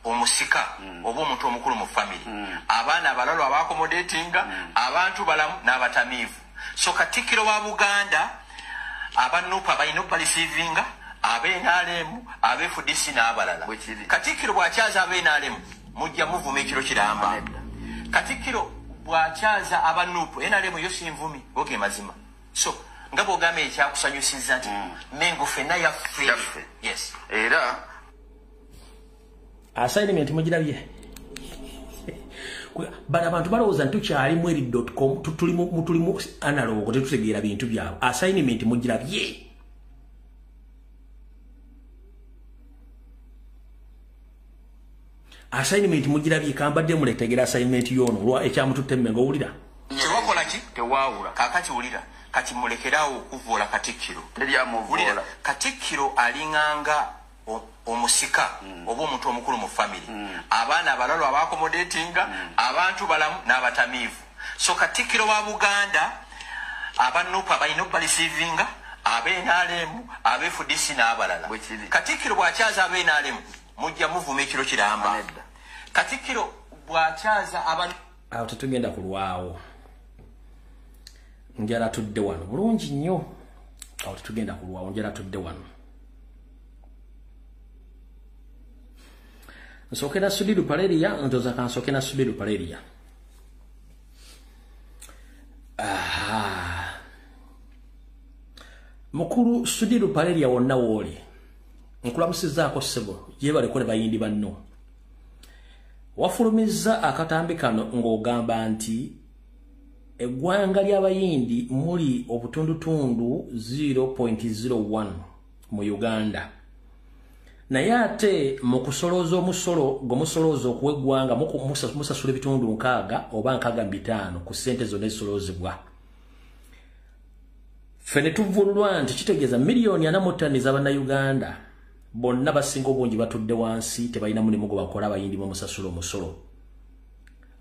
omusika oba omuntu omukulu mu family. Abaana abalalo abaakomodatinga abantu balamu n'abatamiivu. So Katikkiro wa Buganda abanupa balina obalisiivinga ab'NRM ab'FDC n'abalala. Katikkiro bw'akyaza ab'NRM mujja muvuma ekiro kiramba. Katikkiro bw'akyaza abanupu NRM yo sinvumi oge mazima. So nga bw'ogamba ekyakusanyusiza nti Mengo ffenna yaffe. Yes. Era assignment mugirabye bana abantu balowooza nti tukyali mu eri.com tulimu analog tetutegeera bintu byabwe. Assignment mugirabye assignment mugirabye kambadde muletegera assignment yono lwa ekyamututte Mengo owulira. Tewakola ki? Tewaawula. Kaakati wulira kati mulekeraawo okuvoola Katikkiro. Wulira Katikkiro alinganga omusika oba omuntu omukulu mu family. Abaana abalalo abaakomodatinga abantu balamu n'abatamiivu. So Katikkiro wa Buganda abanupa balina obalisiivinga ab'NRM ab'FDC n'abalala. Katikkiro bw'akyaza ab'NRM mujja muvuma ekiro kiramba. Katikkiro bw'akyaza abantu awo tetugenda kulwawo njala tudde wano bulungi nnyo. Awo tetugenda kulwawo njala tudde wano. Nsokera Sudiru Paleria ndoza kansokera Sudiru Paleria. Mukuru Sudiru Paleria wonna woli nkulamusizaako ssebo yebaleko ne bayindi banno. Wafulumiza akatambi kano ng'ogamba nti eggwanga ly'abayindi muli obutundutundu 0.01 mu Uganda. Naye ate mu kusolooza omusolo gwomusolooza okuwa eggwanga musasula ebitundu 6 oba 65 ku ssente zonna ezisoloozebwa. Ffe ne tuvvululwa nti kitegeeza miliyoni 45 z'Abannayuganda bonna basinga obungi batudde wansi tebalina mulimu gwe bakola abayindi bamusasula omusolo.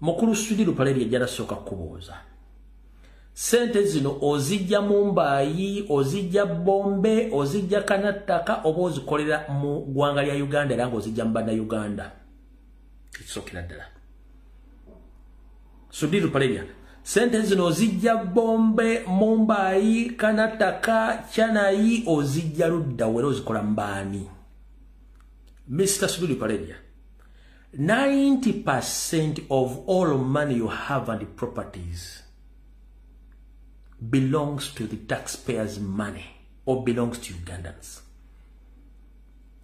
Mukulu Sudiru Paleria ajja asooka kubuuza sente zino ozijja Mumbai, ozijja Bombe, ozijja Kanattaka oba ozikolera mu ggwanga lya Uganda era ng'ozijja mu Bannayuganda? Kisookera ddala. Sudiru Paleria, sente zino ozijja Bombe, Mumbai, Kanattaka, Chennai, ozijja ludda wera ozikola mbaani? Mr. Sudiru Paleria, 90% of all money you have and the properties belongs to the taxpayers' money or belongs to Ugandans.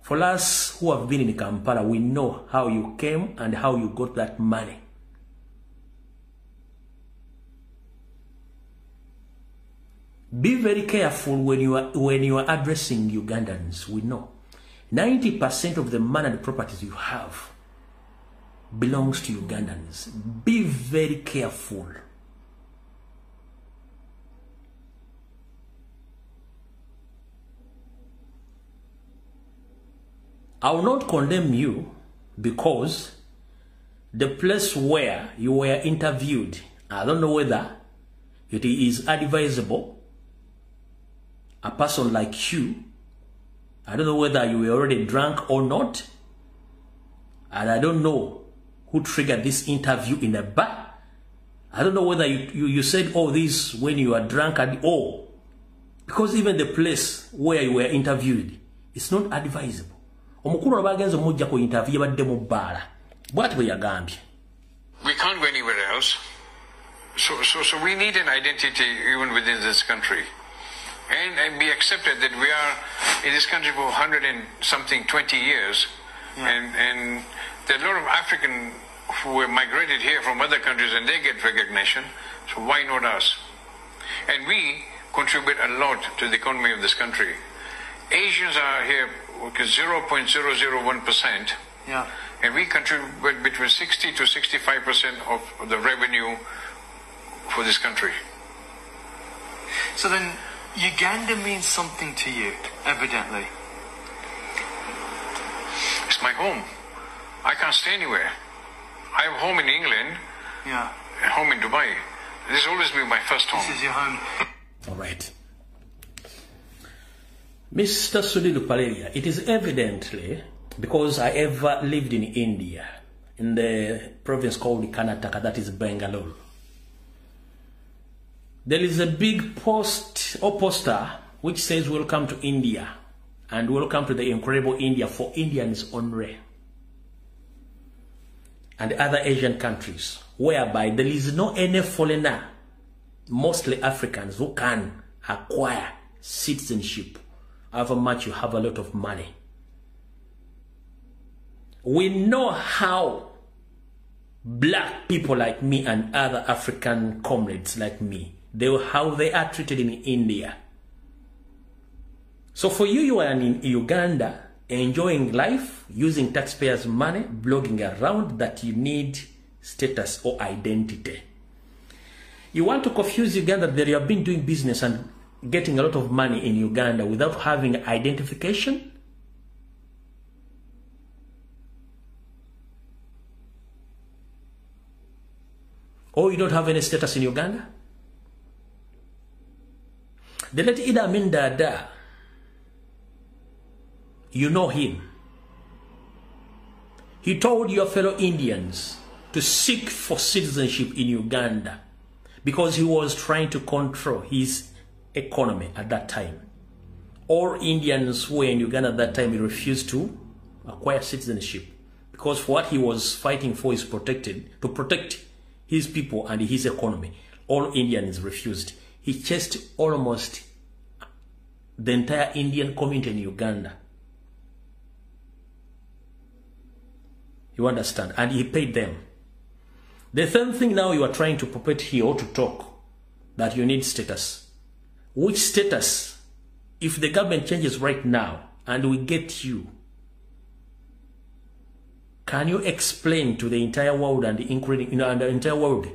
For us who have been in Kampala, we know how you came and how you got that money. Be very careful when you are addressing Ugandans. We know 90% of the money and the properties you have belongs to Ugandans. Be very careful. I will not condemn you because the place where you were interviewed, I don't know whether it is advisable a person like you, I don't know whether you were already drunk or not, and I don't know who triggered this interview in a bar. I don't know whether you said all this when you were drunk at all, because even the place where you were interviewed, it's not advisable. Omukulu abagenze mujja ku interview badde mu bbala. Bw'ati bwe yagambye. We can't go anywhere else. So we need an identity even within this country. And we accepted that we are in this country for 100 and something 20 years. Yeah. And there are a lot of African who have migrated here from other countries and they get recognition. So why not us? And we contribute a lot to the economy of this country. Asians are here 0.001%. Yeah. And we contribute between 60 to 65% of the revenue for this country. So then Uganda means something to you, evidently. It's my home. I can't stay anywhere. I have home in England. Yeah. And home in Dubai. This has always been my first home. This is your home. All right. Mr. Sudhir Lupaleria, it is evidently because I ever lived in India, in the province called Karnataka, that is Bangalore. There is a big post or poster which says welcome to India and welcome to the incredible India for Indians only and other Asian countries, whereby there is no any foreigner, mostly Africans, who can acquire citizenship however much you have a lot of money. We know how black people like me and other African comrades like me, how they are treated in India. So for you, you are in Uganda, enjoying life, using taxpayers' money, blogging around that you need status or identity. You want to confuse Uganda that you have been doing business and getting a lot of money in Uganda without having identification? Or you don't have any status in Uganda? The late Idi Amin Dada, you know him. He told your fellow Indians to seek for citizenship in Uganda because he was trying to control his economy at that time. All Indians who were in Uganda at that time, he refused to acquire citizenship because what he was fighting for is to protect his people and his economy. All Indians refused. He chased almost the entire Indian community in Uganda. You understand? And he paid them. The same thing now you are trying to perpetrate here or to talk that you need status. Which status? If the government changes right now and we get you, can you explain to the entire world and including the entire world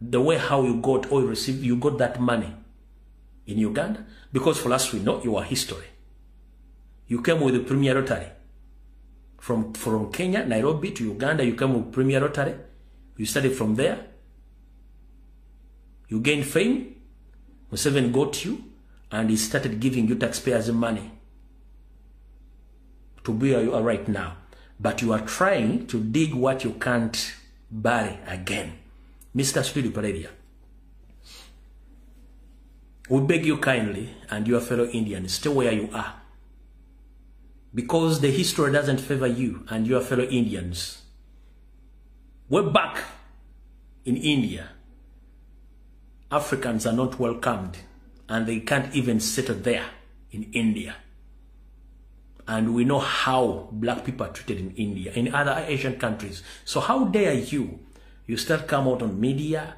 the way how you got or you got that money in Uganda? Because for us we know your history. You came with the Premier Rotary. From Kenya, Nairobi to Uganda, you came with Premier Rotary. You studied from there. You gained fame. Museveni got you and he started giving you taxpayers money to be where you are right now. But you are trying to dig what you can't bury again. Mr. Sudhir Lupaleria, we beg you kindly and your fellow Indians, stay where you are. Because the history doesn't favor you and your fellow Indians. We're back in India. Africans are not welcomed and they can't even settle there in India. And we know how black people are treated in India, in other Asian countries. So how dare you start come out on media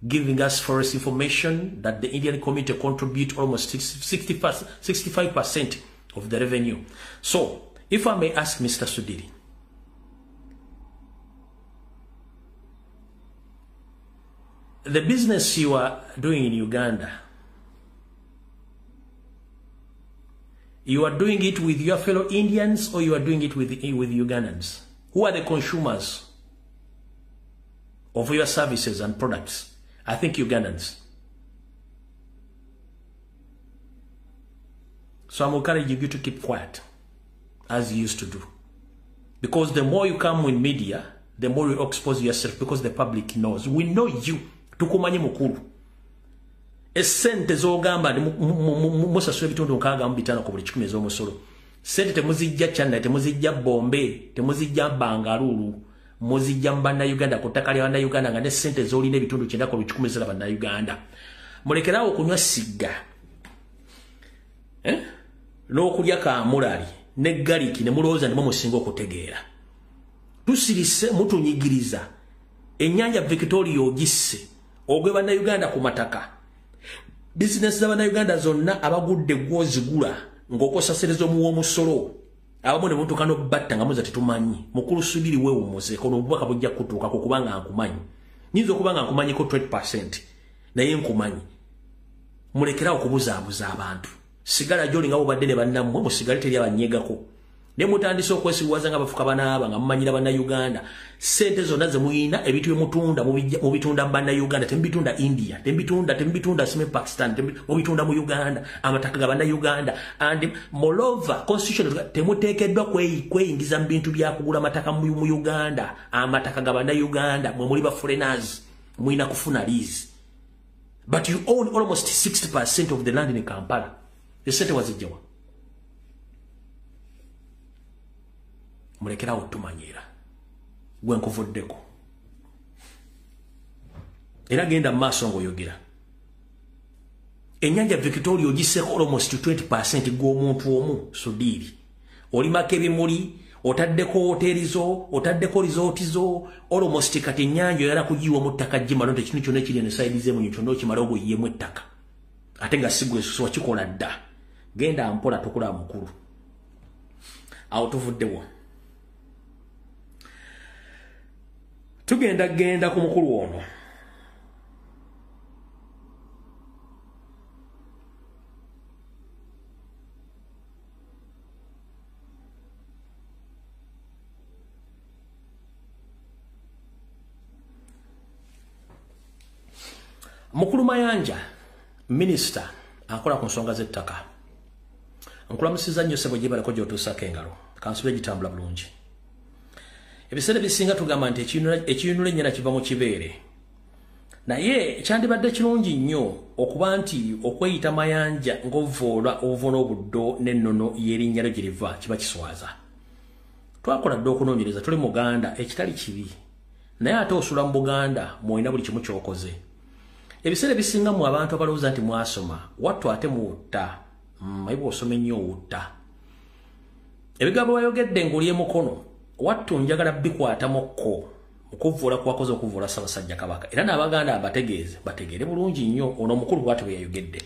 giving us false information that the Indian community contribute almost 65% of the revenue. So, if I may ask Mr. Sudhir, the business you are doing in Uganda, you are doing it with your fellow Indians or you are doing it with Ugandans? Who are the consumers of your services and products? I think Ugandans. So I'm encouraging you to keep quiet, as you used to do. Because the more you come in media, the more you expose yourself, because the public knows. We know you. Tukumanyi mukulu. Esente zogamba musasula ebitundu nkaaga mu bitano ku buli 10 ez'omusolo. Sente temuzijja China, temuzijja Bombe, temuzijja Bangalulu, muzijja mbana Uganda kutaka lya bana Uganda nga ne sente zolina ebitundu 9 ku 10 ez'ala bana Uganda. Mulekerawo okunywa siga. N'okulya kaamulali ne galiki ne mulowooza ndimo musinga okutegeera. Tusirise mutunyigiriza. Ennyanja Victoria ogisse ogwe bana Uganda ku mataka. Business za bana Uganda zonna abagudde gwozigula ng'okosasereza omuw'omusolo. Abamu ne buntu kano batta nga muza tetumanyi. Mukulu subiri wewe muze kono obubaka bujja kutuuka kubanga nkumanyi. Nyinza okubanga nkumanyi ko 20% naye nkumanyi. Mulekerawo okubuzaabuza abantu. Sigala joli nga obadde ne bannammwe musigale teri abanyegako. Ne mutandise okwesiwaza nga bafuka banaaba nga mumanyira bana Uganda. Sente zonna ze muyina ebitu by'omutunda mu bitunda bana Uganda, tembitunda India, tembitunda sime Pakistan, tembitunda mu Uganda, amataka ga bana Uganda. And moreover, constitution temuteekeddwa kweyingiza mu bintu bya kugula amataka mu Uganda, amataka ga bana Uganda, mwe muli ba foreigners, muyina kufuna lease. But you own almost 60% of the land in Kampala. The sente wazijjawa. Mulekera otumanyira. Gwe nkuvuddeko. Era genda maaso ng'oyogera. Ennyanja Victoria ogiseko almost 20% gw'omuntu omu Sudiri. Olimako ebimuli, otaddeko hoteri zo, otaddeko resort zo, almost kati ennyanja oyala kugiwa mu ttaka gimala nti ekintu kyonna ekiri eno side z'emu kyonna okimala ogoyiyemu ettaka. Ate nga si gwe susu wakikola dda. Genda mpola tukula mukulu. Awo tuvuddewo. Tugenda ku mukulu ono. Mukulu Mayanja, minister, akola ku nsonga z'ettaka. Nkulamusiza nnyo ssebo gye balako gy'otuusako engalo. Kansula gitambula bulungi. Ebiseera bisinga tugamba nti ekiyinula ennyana kiva mu kibeere. Naye kyandibadde kirungi nnyo okuba nti okweyita Mayanja ng'ovoola obuddo n'ennono y'erinnya lyo gye liva kiba kiswaza. Twakola dde okunoonyereza tuli Muganda ekitali kibi. Naye ate osula mu Buganda mwolina buli kimu ky'okoze. Ebiseera bisinga mu abantu abalowooza nti mwasoma wattu ate muwutta. Mayibu osome nnyo owutta. Ebigambo bayogedde ng'olye mukono wattu njagala bikwatamuko okuvoola kwakoze okuvoola Ssaabasajja Kabaka. Era n'Abaganda bategeere bulungi nnyo ono omukulu bw'ati bwe yayogedde.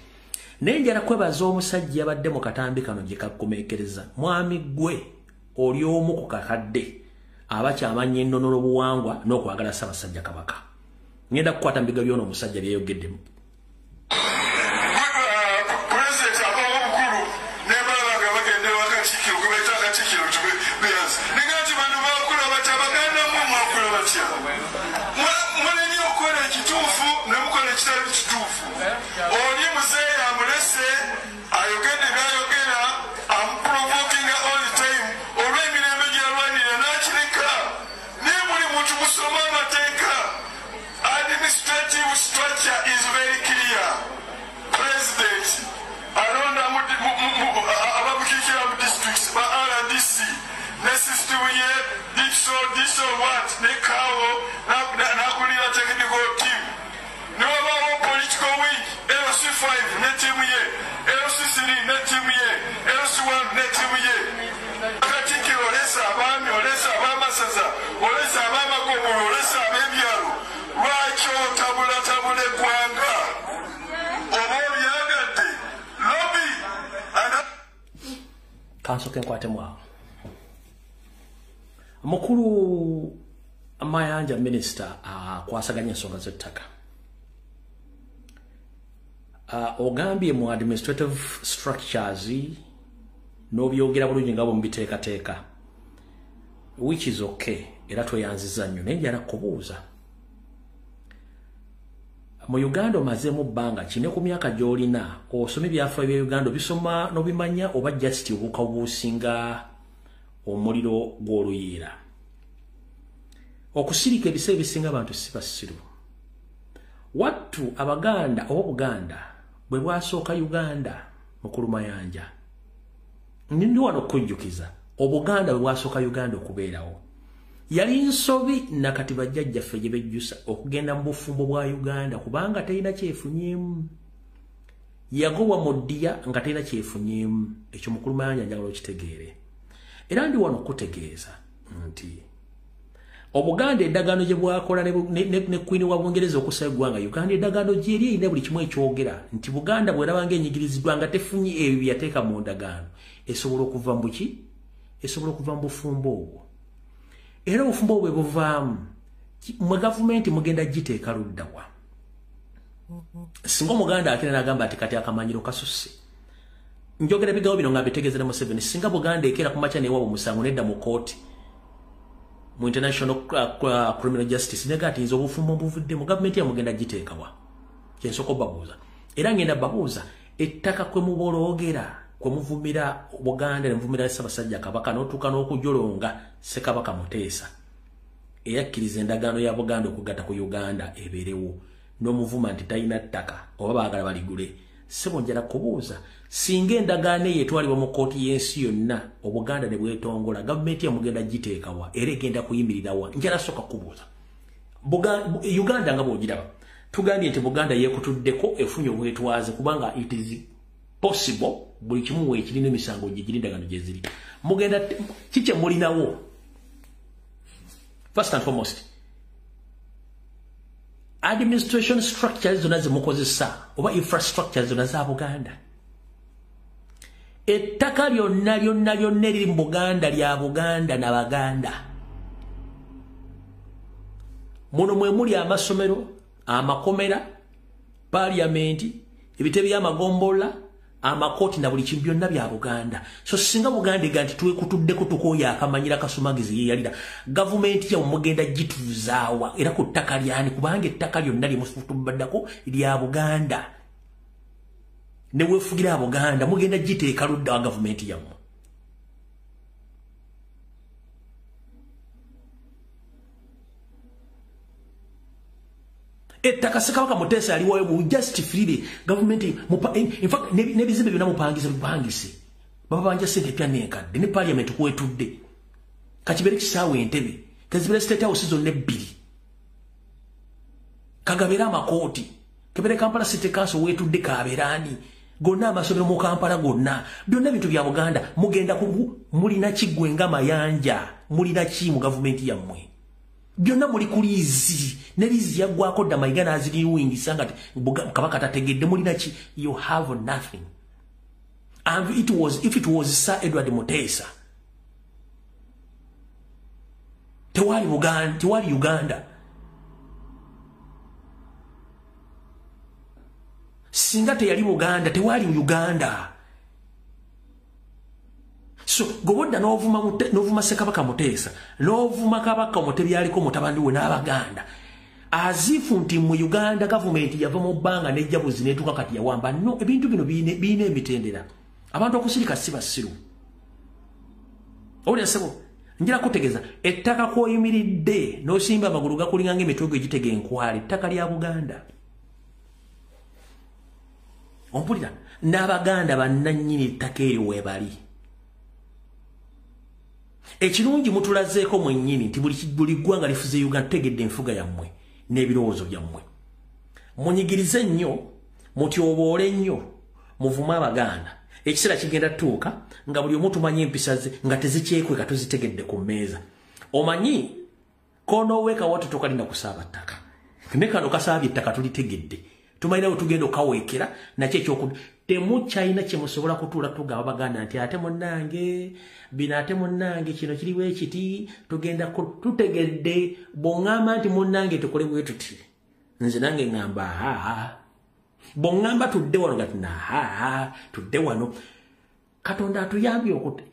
Naye njala kwebaza omusajja yabadde mu katambi kano gye kakkomeekereza. Mwami ggwe oli omu ku kakadde abakyamanya ennono l'obuwangwa n'okwagala Ssaabasajja Kabaka. Ngenda kukwata mbiga by'ono omusajja byeyogeddemu. Kansoke nkwate mwawo. Mukulu Mayanja minister kwasaganya ensonga z'ettaka. Ogambye mu administrative structures n'obyogera bulungi nga bw'omubiteekateeka, which is okay, era tweyanziza nnyo. Naye njala kubuuza mu Uganda omazemu bbanga kine ku myaka gy'olina osome byafaayo bya Uganda bisoma n'obimanya oba just obuusinga omuliro gw'oluyiira okusirika ebiseera ebisinga abantu si basiru wattu Abaganda oba Buganda bwe bwasooka Uganda mu kulumayanja ndi wano okujjukiza Obuganda bwe bwasooka Uganda okubeerawo yali nsobi nakati bajjajjaffe gye bejjusa okugenda mu bufumbo bwa Uganda kubanga talina kyefunyeemu yagobwa mu ddiya nga talina kyefunyeemu ekyo mukulu mayanja njagala okitegeere era ndi wano okutegeeza nti Obuganda eddagaano gye bwakola ne Queen wa Bungereza okusaba eggwanga Uganda eddagaano gye eri erina buli kimu ekyogera nti Buganda bw'erabanga enyigiriziddwa nga tefunye ebyo bye yateeka mu ndagaano esobola okuva mu buki esobola okuva mu bufumbo obwo era obufumbo bwe buvaamu mwe gavumenti mugenda giteeka luddawa singa Omuganda akira n'agamba ati kati akamanyiro kasusse njogera ebigambo bino nga bitegeezera Museveni singa Buganda ekera ku makya n'ewaabwe omusango nedda mu kooti mu International Criminal Justice nega ati nze obufumbo buvudde mu gavumenti ya mugenda giteekawa kyensooka obbabuuza era ngenda babuuza ettaka kwe muboloogera kwe muvumira Buganda ne muvumira Ssaabasajja Kabaka n'otuuka n'okujolonga Ssekabaka Muteesa eyakkiriza endagaano ya Buganda okugatta ku Uganda ebeerewo n'omuvuma nti talina ttaka oba baagala baligule ssebo njala kubuuza singa endagaano eyo etwalibwa mu kkooti y'ensi yonna Obuganda ne bwetongola gavumenti yamugenda giteekawa era egenda kuyimirirawa njala sooka kubuuza Uganda nga bw'ogiraba tugambye nti Buganda yeekutuddeko efunye obwetwaze kubanga it is possible buli kimu weekirina emisango gye giri endagaano gye ziri mugenda kikye mulinawo first and foremost administration structures zonna zemukozesa oba infrastructures zonna za Buganda ettaka lyonna eriri mu Buganda lya Buganda n'Abaganda muno mwe muli amasomero amakomera parliament ebitebe by'amagombola amakooti na buli kintu byonna bya Buganda so singa Buganda ega nti twekutuddeko tukooya akamanyira kasumagizi yeyalira gavumenti ya mugenda gituzaawa era ku ttaka lyani kubanga ettaka lyonna lyemufutubaddako lya Buganda ne weefugira Buganda mugenda giteeka ludda wa gavumenti yammwe ettaka Ssekabaka Muteesa yaliwayo bu just freely government in fact nebizimbe byonna mupangise bipangise babanja sente pya nenkadde ne parliament kwetudde kakibere kisaawe entebe kazibere state house zonna ebbiri kagabera amakooti kebere Kampala City Council wetudde kaberani gonna amasomero mu Kampala gonna byonna bintu bya Buganda mugenda mulina kiggwe nga mayanja mulina ki mu government yammwe byonna muli kulizi nelizi yaggwako dda mayiga n'aziriwingisa nga Kabaka tategedde mulina ki you have nothing and if it was Sir Edward Muteesa tewali Uganda singa teyali Buganda tewali Uganda so gobodda n'ovuma Ssekabaka Muteesa n'ovuma Kabaka Mutebyaliko mutabani we n'Abaganda azifu nti mu Uganda gavumenti yava mu bbanga n'ejjabuzi n'etuuka kati yawamba no ebintu bino biina emitendera abantu okusirika si basiru owulira ssebo njira kutegeeza ettaka kw'oyimiridde n'osimba amagulu gakulinga ng'emitwego egitega enkwale ettaka lya Buganda ompulira n'Abaganda bannannyini ettaka eryo weebali ekirungi mutulazeeko mwennyini nti buli ggwanga lifuze Uganda tegedde enfuga yammwe n'ebirowoozo byammwe munyigirize nnyo mutyoboole nnyo muvume Abaganda ekiseera kigenda tuuka nga buli omu tumanye empisa ze nga tezikyekweka tuzitegedde ku mmeeza omanyi konoweeka watu tokalinda kusaaba ttaka ne kano kasaabye ettaka tulitegedde tumalirawo tugenda okaweekera nakyo ekyokudu temukyalina kye musobola kutuula tugamba Baganda nti ate munnange bino ate munnange kino kiri bwe kiti tugenda tutegedde bw'oŋŋamba nti munnange tukole bwe tuti nze nange ŋŋamba bw'oŋŋamba tudde wano nga tina tudde wano Katonda atuyambye okuti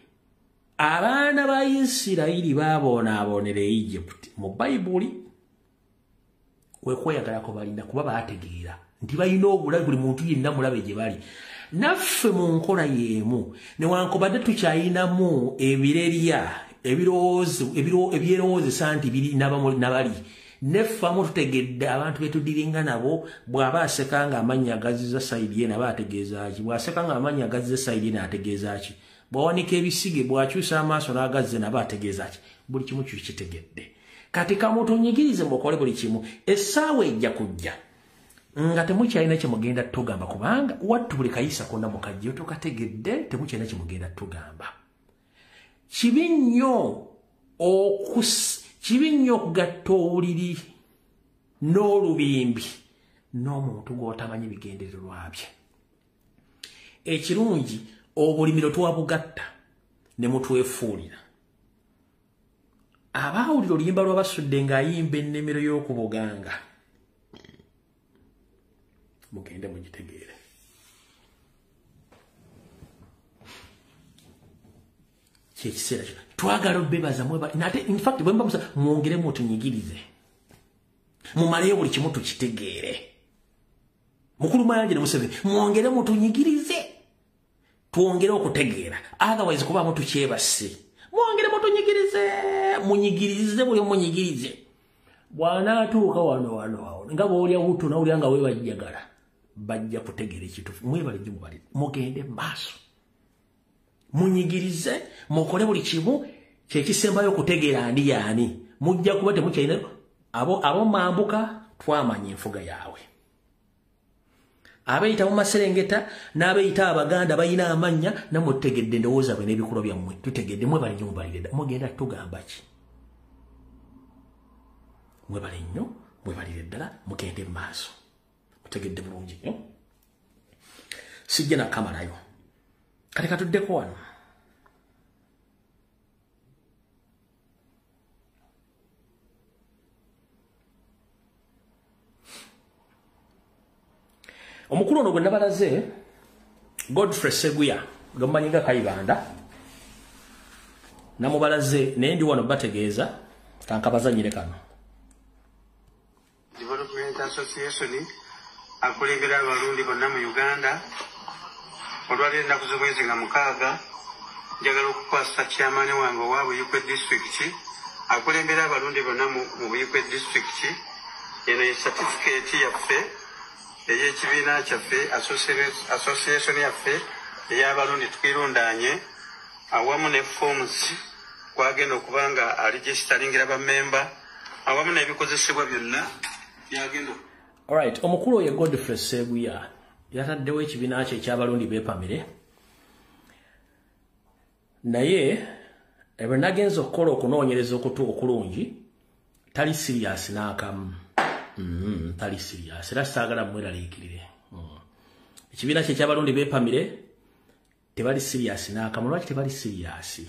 abaana ba Isirayiri baabonaabonera Egypt mu Bayibuli kwekweyagala ko balina kuba baategeera nti balina obulabe buli muntu yenna mulabe gye bali naffe mu nkola y'emu newankubadde tukyayinamu ebyerowoozesa nti biri nabali neffamu tutegedde abantu betudiringa nabo bw'aba aseka nga amannya agaziza sayidi ye naba ategeeza ki bw'aseka nga amannya agaziza sayidi ye n'ategeeza ki bw'awanika ebisige bw'akyusa amaaso n'agazze naba ategeeza ki buli kimu kitegedde kati kamutunyigirize mukole buli kimu essaawa ejja kujja nga temukyalina kyemugenda tugamba kubanga wattu buli kayisa konna mukajjeo tukategedde temukyalina kyemugenda tugamba kibi nnyo okugatta obuliri n'olubimbi n'omuntu gw'otamanyi bigendererwa bye ekirungi obulimiro twabugatta ne mutwefuulira abaawulira oluyimba lw'abasudde ng'ayimba ennimiro y'okubuganga mugende mugitegeere kyekiseera kyo twagala obebaza nate infact bwe mbamusa mwongeremu otunyigirize mumaleyo buli kimu tukitegeere mukulu Mayanja ne Museveni mwongeremu tunyigirize twongere okutegeera otherwise kubamu tukyebase mwongeremu tunyigirize munyigirize buli munyigirize bw'anaatuuka wano nga bw'olya wutu nawulira nga weebajjagala bajja kutegeera ekituufu mwebale gye mubalire mugende maaso munyigirize mukole buli kimu kyekisembayo okutegeera ani yaani mujja kuba temukyalina abo mambuka twamanya enfuga yaabwe abeeyita mu Maserengeta n'abeeyita Abaganda balina amannya nammwe tutegedde ndowooza bwe n'ebikulo byammwe tutegedde mwebale nnyo mubalire mugenda tugamba ki mwebale nnyo mwebalire ddala mugende mu maaso mutegedde bulungi nnyo sijja nakamalayo kati katuddeko wano omukulu ono gwe nabalaze Godfrey Seguya gwemumanyi nga Kayibanda namubalaze naye ndi wano bategeeza kankabazanyire kano Development Association akulembera abalundi bonna mu Uganda olwaliro ennaku z'omwezi nga 6 njagala okukwasa chairman wange owa Buyikwe district akulembera abalundi bonna mu Buyikwe district eno ye certificate yaffe ey'ekibiina kyaffe association yaffe ey'abalundi twirundanye awamu ne forms kwagenda okuba nga aregisitaringira bammemba awamu n'ebikozesebwa byonna byagenda. Alright, omukulu oyo Godfrey Seguya yataddewo ekibiina kye eky'abalundi beepamire naye ebwe nagenza okukola okunoonyereza okulungi tali serious n'akamu tali serious era saagala mweraliikirire ekibiina kye eky'abalundi beepamire tebali serious n'akamu lwaki tebali serious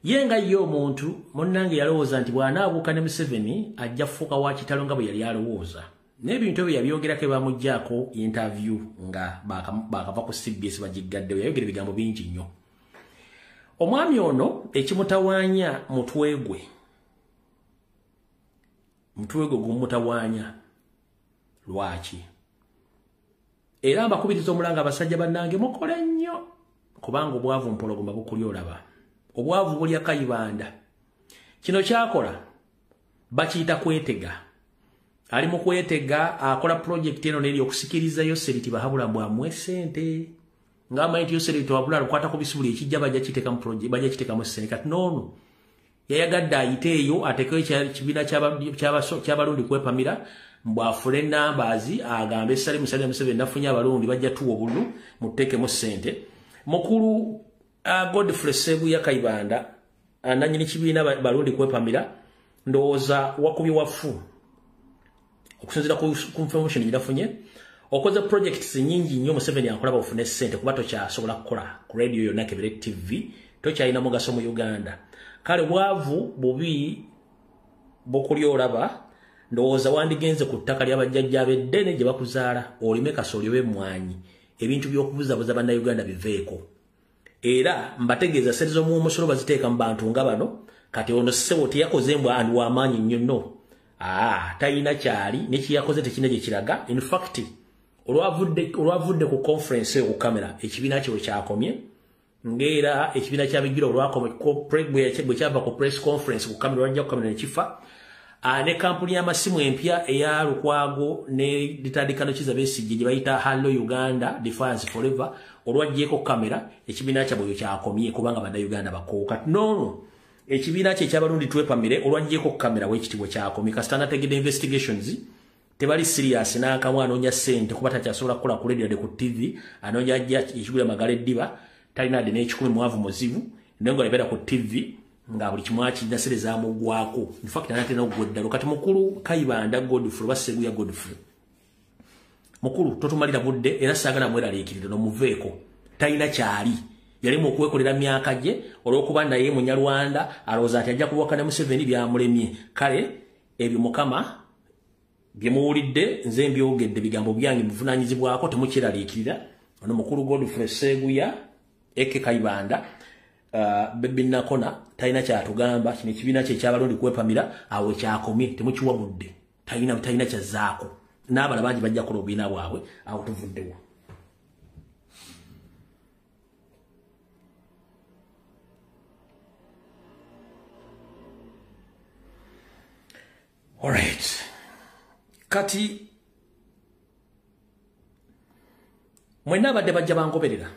ye nga ye omuntu munnange yalowooza nti bw'anaabuuka ne Museveni ajja kufuuka wa kitalo nga bwe yali alowooza n'ebintu ebyo yabyogerako bamuggyako interview nga baakava ku CBS bagiggaddewo yayogera ebigambo bingi nnyo omwami ono ekimutawaanya mutwe gwe gumutawaanya lwaki era mbakubiriza omulanga abasajja bannange mukole nnyo kubanga obwavu mpologoma bukuli olaba obwavu bulya Kayibanda kino kyakola bakiyita kwetega ali mu kwetega akola project eno neri okusikiriza Yoseriti bahabula mbwamwe sente ng'amanyi nti Yoseriti wabula alukwata ku bisubuli ekijja bajja kiteeka mu project bajja kiteeka mu sente kati noono yayagadde ayite eyo atekewo ekibiina ky'abalundi kwepamira mbwafule nambaazi agambe Salim Museveni nafunye abalundi bajja tuwa obululu muteekemu sente mukulu Godfrey Seguya Kayibanda nanyini kibiina balundi kwepamira ndowooza wakubye wafu okusinzira ku information girafunye okoze projects nyingi nnyo Museveni akola bafune sente kuba tokyasobola kukola ku radio yonna Kebere TV tokyalina mugaso mu Uganda kale bwavu bubi bokuli olaba ndowooza wandigenze ku ttaka ly'abajjajja abeddene gye bakuzaala olime kasooli obe mwanyi ebintu by'okubuzabuza bannayuganda biveeko era mbategeeza sente z'omumusolo baziteeka mu bantu nga bano kati ono ssebo teyakoze mbwa andi w'amaanyi nnyo nno tayina kyali nekiyakoze tekina gye kiraga. In fact olwavudde ku conference ku kamera ekibiina kyo kyakomye ngera ekibiina kyabijjira olwakomye bwe kyava ku press conference ku kamera wajja ku kamera nekifa. Ne kampuni y'amasimu empya eya Lukwago ne litandikano kiza Besigye gye bayita Hello Uganda Defiance Forever olwajjeko kamera ekibiina kyabwe kyakomye kubanga bada Uganda bakooka no ekibiina kye ky'abarundi twepamire olwajjeko kamera wekitibwe kyakomye kasita nategedde investigations tebali serious n'akamu anoonya ssente kuba takyasobola kukola ku radio ku TV anoonya ajja ekigula magala eddiba talina de n'ekikumi mwavu muzivu nengo lebera ku TV nga buli kimu akinasereza amugwako. In fact anatena ogwedda lokati mukulu Kayibanda Godfrey Baseguya Godfrey mukulu totumalira budde era sagala mweraliikirira no muveeko talina kyali yalimu okwekolera myaka gye olwokuba naye Munyarwanda alowooza ati ajja kuwakana Museveni byamulemye kale ebyo mukama byemuwulidde nze mbyogedde bigambo byange muvunanyizibwako temukiraliikirira ono mukulu Godfrey Seguya eke Kayibanda Bebi Nakona talina kyatugamba kino ekibiina kye ekyabalundi kwepamira awo kyakomye temukiwabudde talina kyazaako n'abala bangi bajja kukola obubiina bwabwe awo tuvuddewo. Alright. Kati mwenna badde bajja bangoberera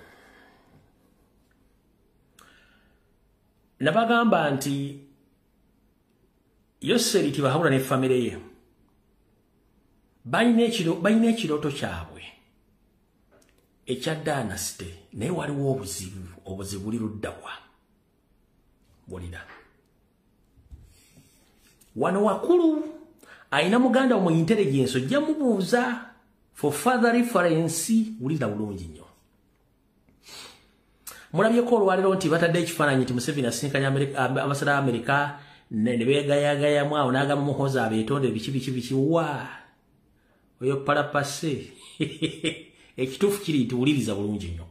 nabagamba nti Yoseri Tibahura ne family ye bayina ekirooto kyabwe ekya dynasty naye waliwo obuzibu buli luddawa bulira wano wakulu aina muganda mu intelligence ojja mubuuza for further reference wulira bulungi nnyo. Mulabyeko olwaliro nti batadde ekifaananyi nti Museveni asinkanya amasada Amerika ne beegayagayamu awo n'agamba muhoza abeetonde biki wa oyo palapase ekituufu kiri nti wuliriza bulungi nnyo.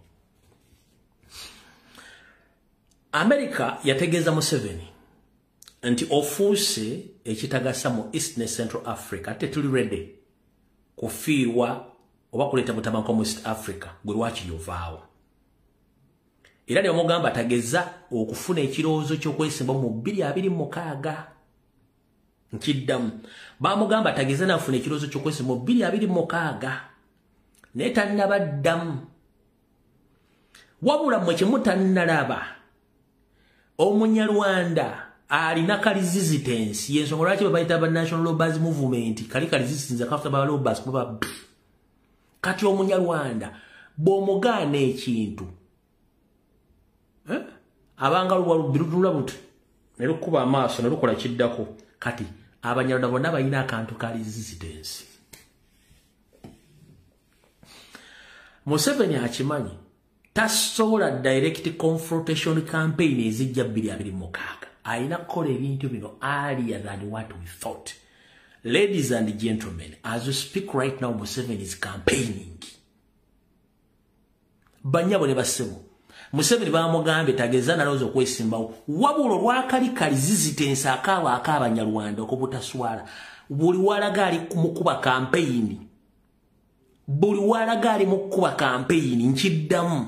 Amerika yategeeza Museveni nti ofuuse ekitagasa mu East ne Central Africa ate tuli ready kufiirwa oba kuleeta butabanko mu East Africa gwe lwaki yovaawo. Era ne omugamba atageza okufuna ekirowoozo ky'okwesimba mu 2026 nkiddamu bamugamba atageza n'afuna ekirowoozo ky'okwesimba mu 2026 naye tannabaddamu wabula mmwe kye mutannalaba Omunyarwanda alina kali resistance yensonga lwaki babayita ba National Robbers Movement kali resistance akafuta ba robbers kuba kati Omunyarwanda bw'omugaana ekintu abanga lubirutula buti ne lukuba amaaso ne lukola kiddako kati Abanyarwanda bonna balina akantu kali resistance. Museveni akimanyi tasobola direct confrontation campaign ezijja 2026 aina kola ebintu bino earlier than what we thought. Ladies and gentlemen, as we speak right now, Museveni is campaigning. Banyabo ne basebo Museveni bamugambe tageza nalozo kwesimbawo wabulo lwakali kali resistance akawa Abanyarwanda okubutaswala buli walagali kumukuba campaign buli walagali mukuba campaign nkiddamu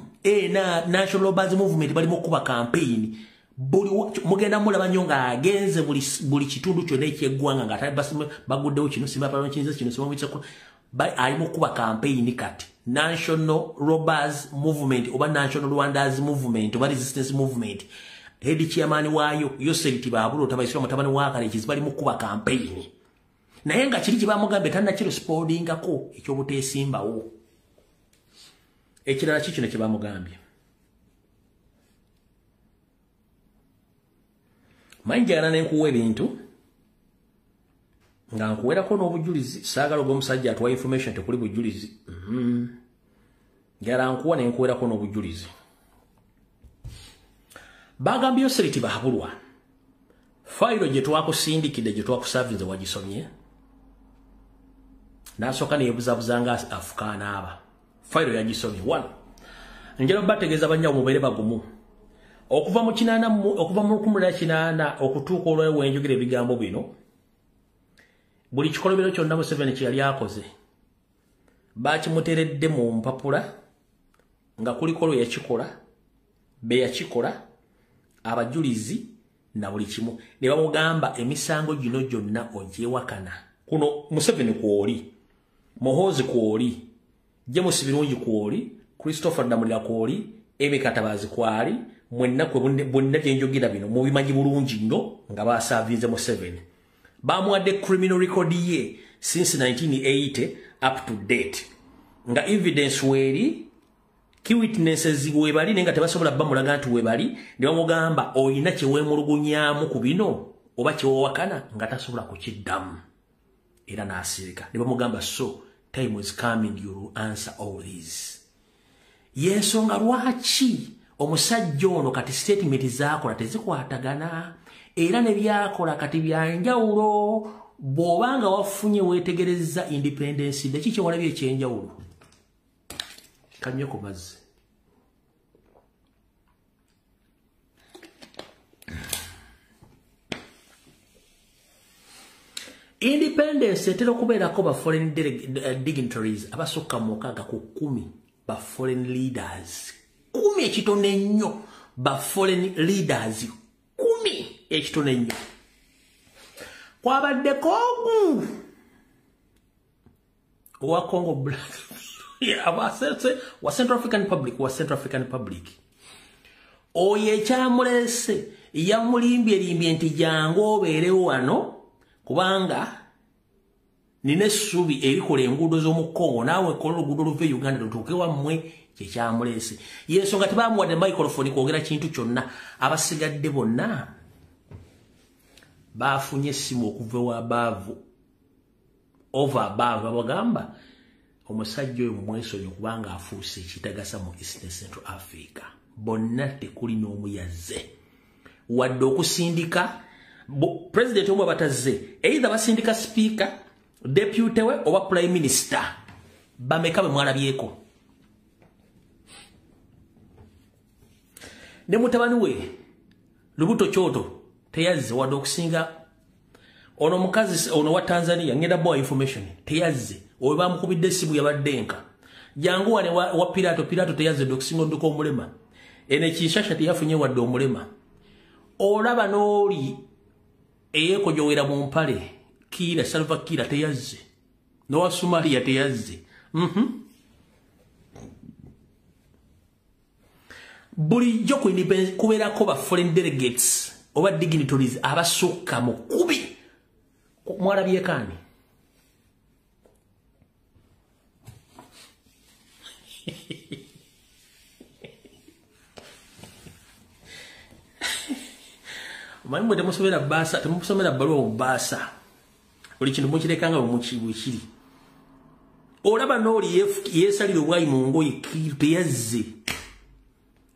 na National Robbers Movement bali mukuba campaign buli mugenda mulaba nyonga agenze buli kitundu kyonna ekyeggwanga nga basi baguddewo kino simba palo kinze kino simba mwichako ali mukuba campaign kati National Robbers Movement oba National Rwanders Movement oba Resistance Movement head chairman waayo Yoseri Tibahura tabayiswa mutabani wakale kizibali mukuba campaign naye nga kiri kibamugambe tanna kiro sportingako ekyobuteesimbawo ekirala kikino kibamugambye manjana nenkuwa ebintu nga nkuwerako n'obujulizi saagala ogw'omusajja atuwa information tekuli bujulizi njala nkuwa nenkuwerako n'obujulizi bagambye Yoseri Tibahura fayiro gye twakusindikidde gye twakusavinze wagisomye nasooka neyebuzaabuzanga afukaana aba fayiro yagisomye 1 njala bategeeza banyawo mubeere bagumu okuva mu 8 okutuuka olwewo enjogera ebigambo bino buli kikolobero kyonna Museveni kye yali akoze bakimuteredde mu mpapula nga kuliko lwe yakikola be yakikola abajulizi na buli kimu ne bamugamba emisango gino gyonna ogyewakana kuno Museveni kwoli Muhoozi kwoli James Birungi kwoli Christopher Namulira kwoli Emi Katabazi kwali mwenna kwe bonna gyenjogira bino mubimanyi bulungi ndo nga basavinze Museveni bamuwadde criminal record ye since 1980 up to date nga evidence weri ki witnesses webali nenga tebasobola bamulaga nti webali ne bamugamba oyina kyewemulugunyaamu ku bino oba kyewakana nga tasobola kukiddamu era n'asirika ne bamugamba so time is coming you will answer all these yensonga lwaki omusajja ono kati statement zaakola tezikwatagana era ne byakola kati byanjawulo bw'obanga wafunye weetegereza independence de kiki walabye ekyenjawulo kanye ku mazzi independence etera okubeerako ba foreign dignitaries abasukka mu 6 ku 10 ba foreign leaders 10 ekitone nnyo ba foreign leaders 10 ekitone nnyo kwabaddeko ogu wa Congo Black wa Central African Republic oye kyamulese yamulimbye nti jangu obeerewo wano kubanga nine subi erikola enguudo z'omu Congo naawe kola oluguudo luve Uganda lutuuke wammwe kyekyamuleese yensonga tebamuwadde microphone kwogera kintu kyonna abasigadde bonna bafunye essimu okuva wabaavu over above abagamba omusajja oyo mumwesonyi kubanga afuuse ekitagasa mu East Central Africa bonna tekuli n'omu yazze wadde okusindika president omwe batazze either basindika speaker deputy we oba prime minister bameka bwe mwalabyeko ne mutabani we Lubuto Kyoto teyazze wadde okusinga ono mukazi ono wa Tanzania ngenda boy information teyazze owe bamukubidde essimu yabaddenka jangu wane wa Pilato teyazze dokusinga nduko omulema ene kinshasha teyafunye wadde omulema olaba n'oli eyekojowera mu mpale Kira Salva Kira teyazze nowa Somalia teyazze bulijjo kubeerako ba foreign delegates oba dignitaries abasukka mu 10 mwalabyekani Mwe temusomera basa temusomera baluwa mu basa buli kintu mukirekanga mu kiri olaba n'oli yeesalira obwayi mu ngoye teyazze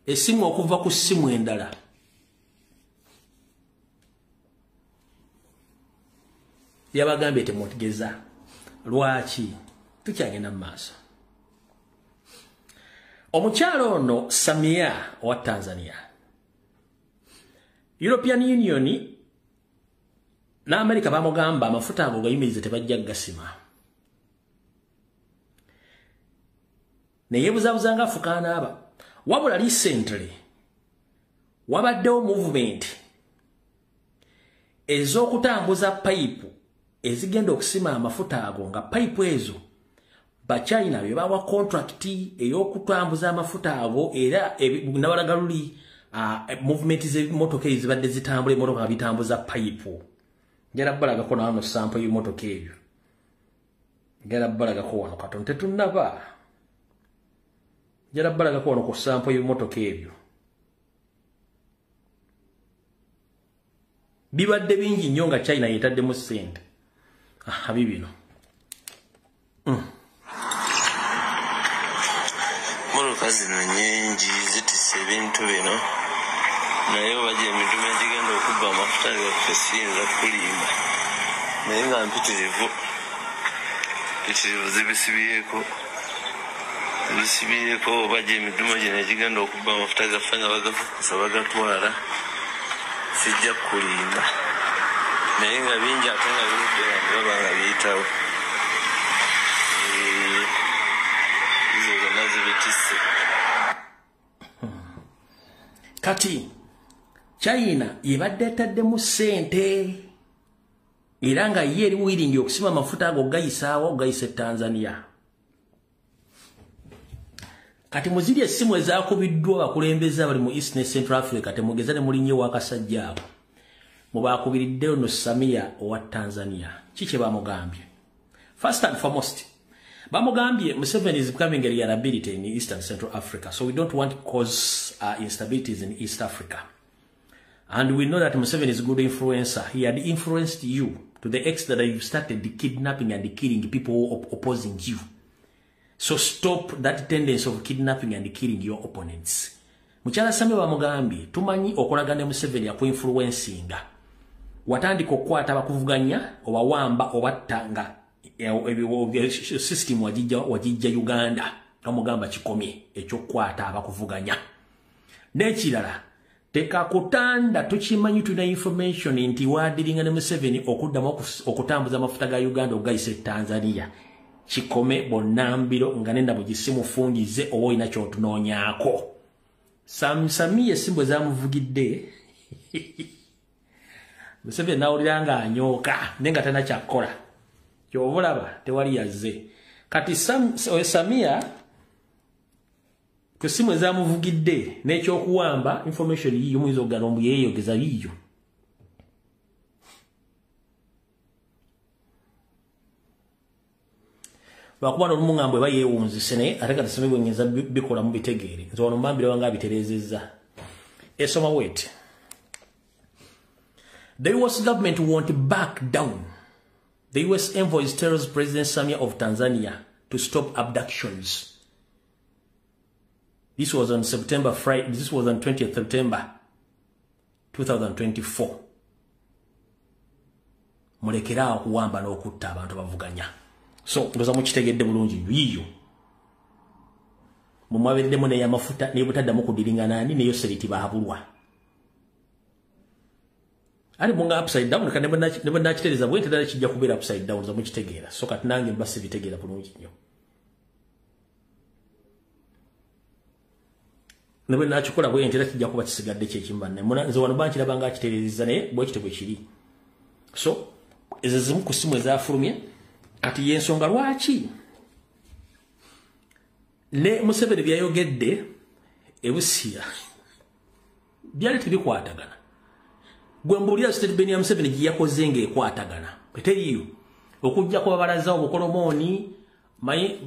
essimu okuva ku ssimu endala yabagambye temutegeza lwaki tukyagenda mu maaso omukyalo ono Samia wa Tanzania European Union na America bamugamba amafuta ago gayimirize tebajja gasima ne yebuzabuzanga afukana aba wabula recently wabaddewo movement ez'okutambuza pipe ezigenda okusima amafuta ago nga pipe ezo ba China be bawa contract ey'okutambuza amafuta ago era nabalaga luli movement z'emmotoka ezibadde zitambula emmotoka nga bitambuza pipe njala balagako n'ano sample y'emmotoka ebyo njala balagako wano katonda tetunnaba njala balagako wano ku sample y'emmotoka ebyo bibadde bingi nnyo nga China yeetaddemu ssente bibino mmotoka zino nnyingi zitisse ebintu bino naye obajja emidumu egigenda okubba amafuta gaffe siyinza kulimba naye nga mpitirivu zibisibyeko obajja emidumu gino egigenda okubba amafuta gaffe nga bagafukusa bagatwala sijja kulimba naye nga bingi ate nga birudde nga baba nga biyitawo izo zonna zibitisse kati China yebadde ataddemu ssente era nga ye eri wiringi okusima amafuta ago gayisaawo gayise Tanzania. Kati muziri essimu ezakubiddwa abakulembeze abali mu East ne Central Africa temugeza ne mulinye wakasajja abo mubakubiridde no Samia owa Tanzania. Kiki bamugambye? First and foremost, bamugambye Museveni is becoming a reliability in East and Central Africa, so we don't want to cause instabilities in East Africa. And we know that Museveni is a good influencer. He had influenced you to the extent that you started the kidnapping and the killing people opposing you. So stop that tendency of kidnapping and killing your opponents. Muchala Samia bamugambye tumanyi okolagana Museveni ya kuinfluencinga. Watandika okukwata bakuvuganya obawamba obattanga system wajijja Uganda amugamba kikomye ekyokwata abakuvuganya. N'ekirala teka kutanda tukimanyi tuna information nti wadiringa ne Museveni okuddamu okutambuza amafuta ga Uganda ogayise Tanzania. Chikome bonambiro nga nenda mugisimu fundize owo ina kyotunoonyaako. Samia simbo zamuvugidde Museveni nawuliranga anyooka nenga tana kyakola kyobulaba tewali yazze. Kati Samia kusimu zamuvugidde n'ekyokuwamba information yiyo muizo galombu yeyogeza yiyo. Bakubana olumungambwe bayewunzise naye ate kati Samia bwengeza bikola mu bitegeere nti wano mbambire wanga abiterezezza. Esoma wet. The US government won't back down. The US envoy tells President Samia of Tanzania to stop abductions. This was on September Friday. This was on 20th September 2024. Mulekera okuwamba n'okutta abantu bavuganya. So ndoza mukitegedde bulungi yiyo. Mumwabeddemu ne yamafuta ne butaddamu kudiringa nani ne yoseriti bahabulwa. Ali munga upside down kandi ne nakitereza bwete dala kijja kubeera upside down za mukitegeera. So kati nange mbasi bitegeera bulungi nnyo. Nebe nakikola bwe entera kijja kuba kisigadde kyekimbanne. Nze wano bankirabanga akiterezza naye bwe kitebwe kiri. So ezo zimu ku simu ezafulumye. Ati yensonga lwaki ne Museveni byayogedde ebusiya byali tebikwatagana. Gwe mbuulira statement ya Museveni gye yakoze ng'ekwatagana teriyo okujja ku babalaza obukolomooni mayi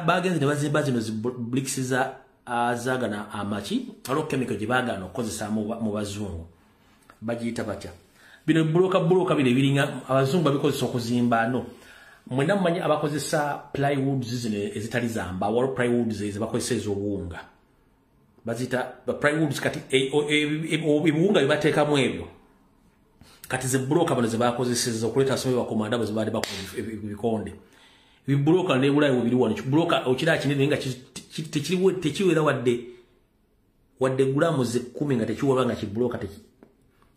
bagenze ne bazimba zino bricks zaagana amaki alo chemical gye baagana okukozesa mu bazungu bagiyita batya. Bino buloka bino ebiringa abazungu babikozesa okuzimba no. Mwena mumanyi abakozesa plywoods zino ezitali zamba wall plywoods ezibakozesa ez'obuwunga. Bazita plywoods kati ebiwunga bibateekamu ebyo. Kati ze buloka bino zebakozeseza okuleeta asome bakomanda bwe zibaali bakola ebikonde. Ebibuloka ne Bulaya biri wano. Buloka okira kinene nga tekiwera wadde gulamu ze 10 nga tekiwera nga kibuloka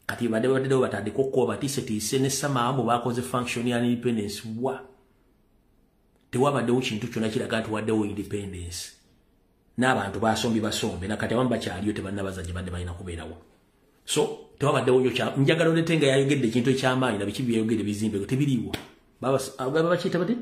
kati badde batandika okuba batise ne samaamu bakoze function ya independence wa tewabaddewo kintu kyonna kiraga nti waddewo independence n'abantu basombe nakati abamu bakyaliyo tebannabazajja badde balina kubeerawo. So tewabaddewo yo njagala olete nga yayogedde ekintu ekyamaanyi nabiki byayogedde bizimbe tebiriiwo bakiyita bate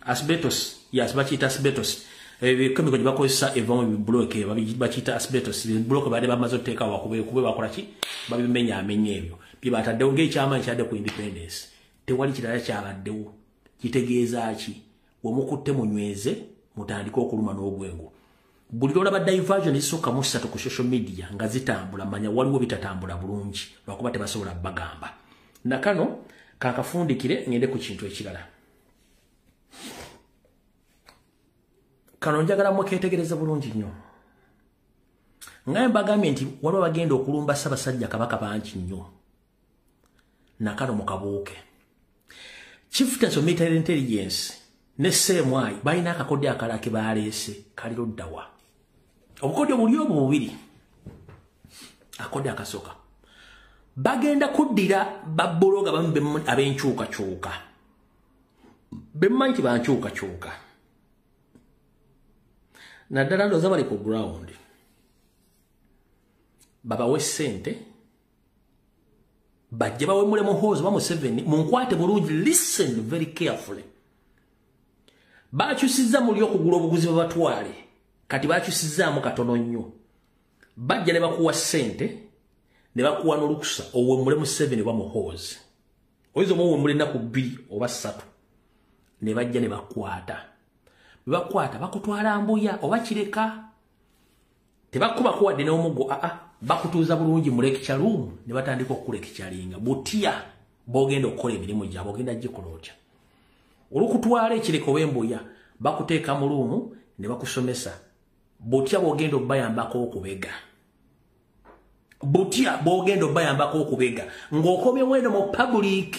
asbestos. Yes, bakiyita asbestos. Chemical bakozesa evamu bibloke bakiyita asbestos. Bibloke bade bamaze oteeka wakube bakola ki babimenya amenye ebyo bye bataddewo ng'ekyamaanyi kyadde ku independence. Tewali kirala kyabaddewo. Kitegeeza ki wemukutte munyweze mutandika okuluma n'obwengo. Buli lwolaba diversion ezisooka mu 3 ku social media nga zitambula manya waliwo bitatambula bulungi lwakuba tebasobola bagamba. Nakano kakafundikire ngende ku kintu ekirala. Kano njagala mweketegereza bulungi nnyo. Ngaye mbagambye nti waliwo bagenda okulumba Ssaabasajja Kabaka bangi nnyo. Nakano mukabuuke. Chieftains of Military Intelligence ne Ssemwai balina akakodyo akalala ke baleese kaliro ddawa. Obukodyo buli obu bubiri. Akodyo akasooka. bagenda kuddira babbologa bamu ab'enkyukakyuka bemmanyi nti bankyukakyuka naddala ndowooza bali ku ground babawe ssente bajje bawemule Muhoozi ba Museveni munkwate bulungi, listen very carefully. Bakyusizza muli okugula obuguzi babatwale kati bakyusizzaamu katono nnyo. Bajja ne bakuwa ssente ne bakuwa n'olukusa owemule Museveni ba Muhoozi. Oyinza omuwemule ennaku 2 oba 3 ne bajja ne bakwata. Bakwata bakutwala mbuya oba kireka. Tebakuba kuwadde n'omuggo bakutuuza bulungi mu lecture room ne batandika okulecturinga butya bogenda okukola emirimu gyabwe ogenda gikola otya. Olukutwala ekireko w'embuya bakuteeka mu luumu ne bakusomesa butya bogenda obayambako okubega. Butya bogenda obayambako okubega ng'okomye weno mu public.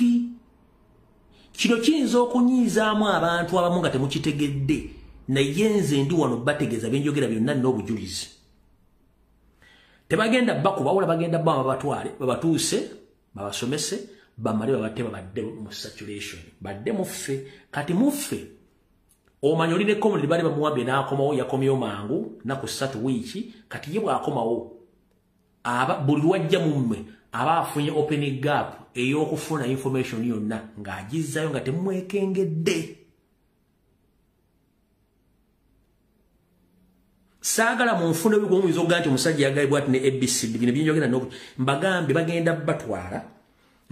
Kino kiyinza okunyiizaamu abantu abamu nga temukitegedde naye nze ndi wano bategeeza byenjogera byonna n'obujulizi. Tebagenda bakuba wala bagenda bama batwale babatuuse babasomese bamale babate babadde mu saturation badde muffe kati muffe omanyolire komuli bali bamuwambye n'akomawo yakomyewo mangu naku 3 wiiki kati ye bw'akomawo buli wajja mummwe aba afunye open gap ey'okufuna information yonna ng'agizzayo nga temwekengedde. Saagala munfune bigomwizo ganti omusajja yagayibwa ati ne ABCD bino byenjogera n'obu mbagambe bagenda batwala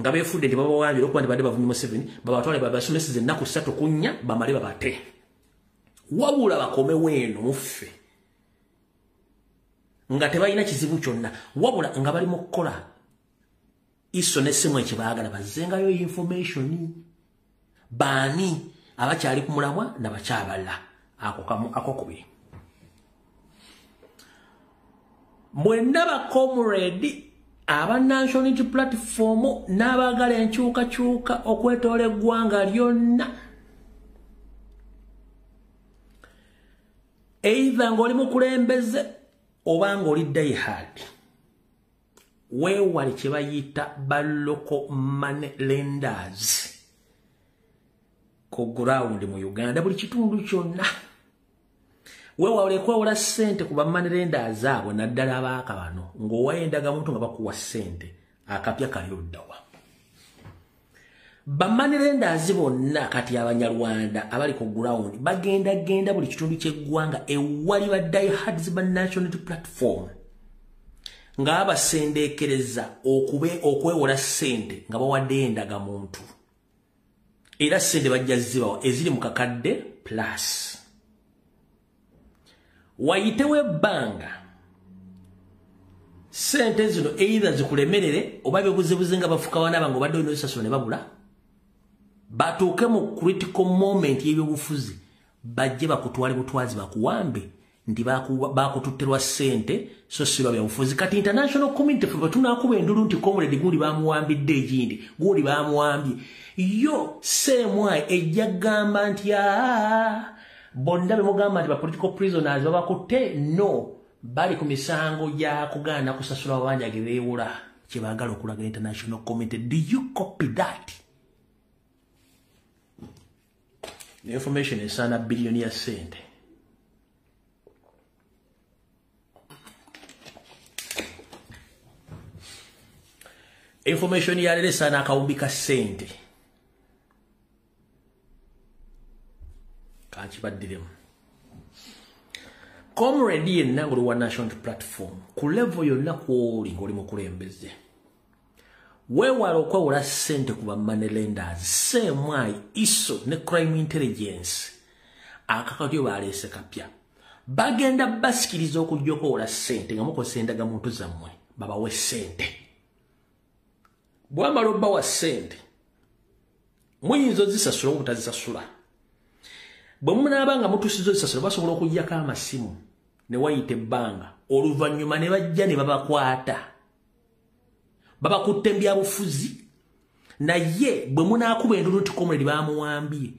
nga beefudde nti babawambye okuba nti badde bavunye Museveni babatwale babasomesize ennaku 3 kunnya bamale babate. Wabula bakome weeno muffe nga tebalina kizibu kyonna wabula nga bali mu kukola iso n'essimu ekibaagala bazzengayo information baani abakyali ku mulamwa n'abakyabala ako kubiri. Mwenna ba comrade aba National Unity Platform n'abagala enkyukakyuka okwetoola eggwanga lyonna. Either ng'oli mukulembeze oba ng'oli diehard. Weewale kye bayita ba local money lenders ku ground mu Uganda buli kitundu kyonna. Weewale kwewola ssente ku ba money lenders abo naddala abaaka bano ng'owayendaga muntu nga bakuwa ssente akapya kali oddawa. Ba money lenders bonna kati Abanyarwanda abali ku ground bagenda buli kitundu ky'eggwanga ewali ba diehards ba National Unity Platform nga abasendeekereza okwewola ssente nga bawadde endaga muntu. Era ssente bajja zibawa eziri mu kakadde plus. Wayitewe ebbanga ssente zino either zikulemerere oba byobuzibuzi nga bafuka bana bango badde n'osasula ne babula batuuke mu critical moment y'ebyobufuzi bajje bakutwale butwazi bakuwambe nti bakututterwa ssente so sirwa byabufuzi. Kati international community fwe tunakuba endulu nti comrade guli bamuwambidde egindi guli bamuwambye yo semwayi ejja gamba nti bonna bemugamba nti ba political prisoners babakutte no bali ku misango gya kugaana kusasula abanjage beewula kye baagala okulaga international community. Do you copy that? The information esaana billion ya ssente. Information ya lele esaana akawumbi ka ssente. Kankibaddirimu. Comrade yenna ng'oli wa National Platform ku level yonna kw'oli ng'oli mukulembeze. Weewala okwewola ssente ku ba money lenders semwayi iso ne crime intelligence akakatyo baleese kapya bagenda basikiriza okujja okwewola ssente nga mukozesa endaga muntu zammwe babawe ssente. Bwamala obbawa ssente muyinza ozisasula obutazisasula. Bwe munaaba nga mutuusiza ozisasula basobola okugyako amasimu ne wayita ebbanga oluvannyuma ne bajja ne babakwata babakutte mbyabufuzi naye bwe munaakuba endulu nti comrade bamuwambye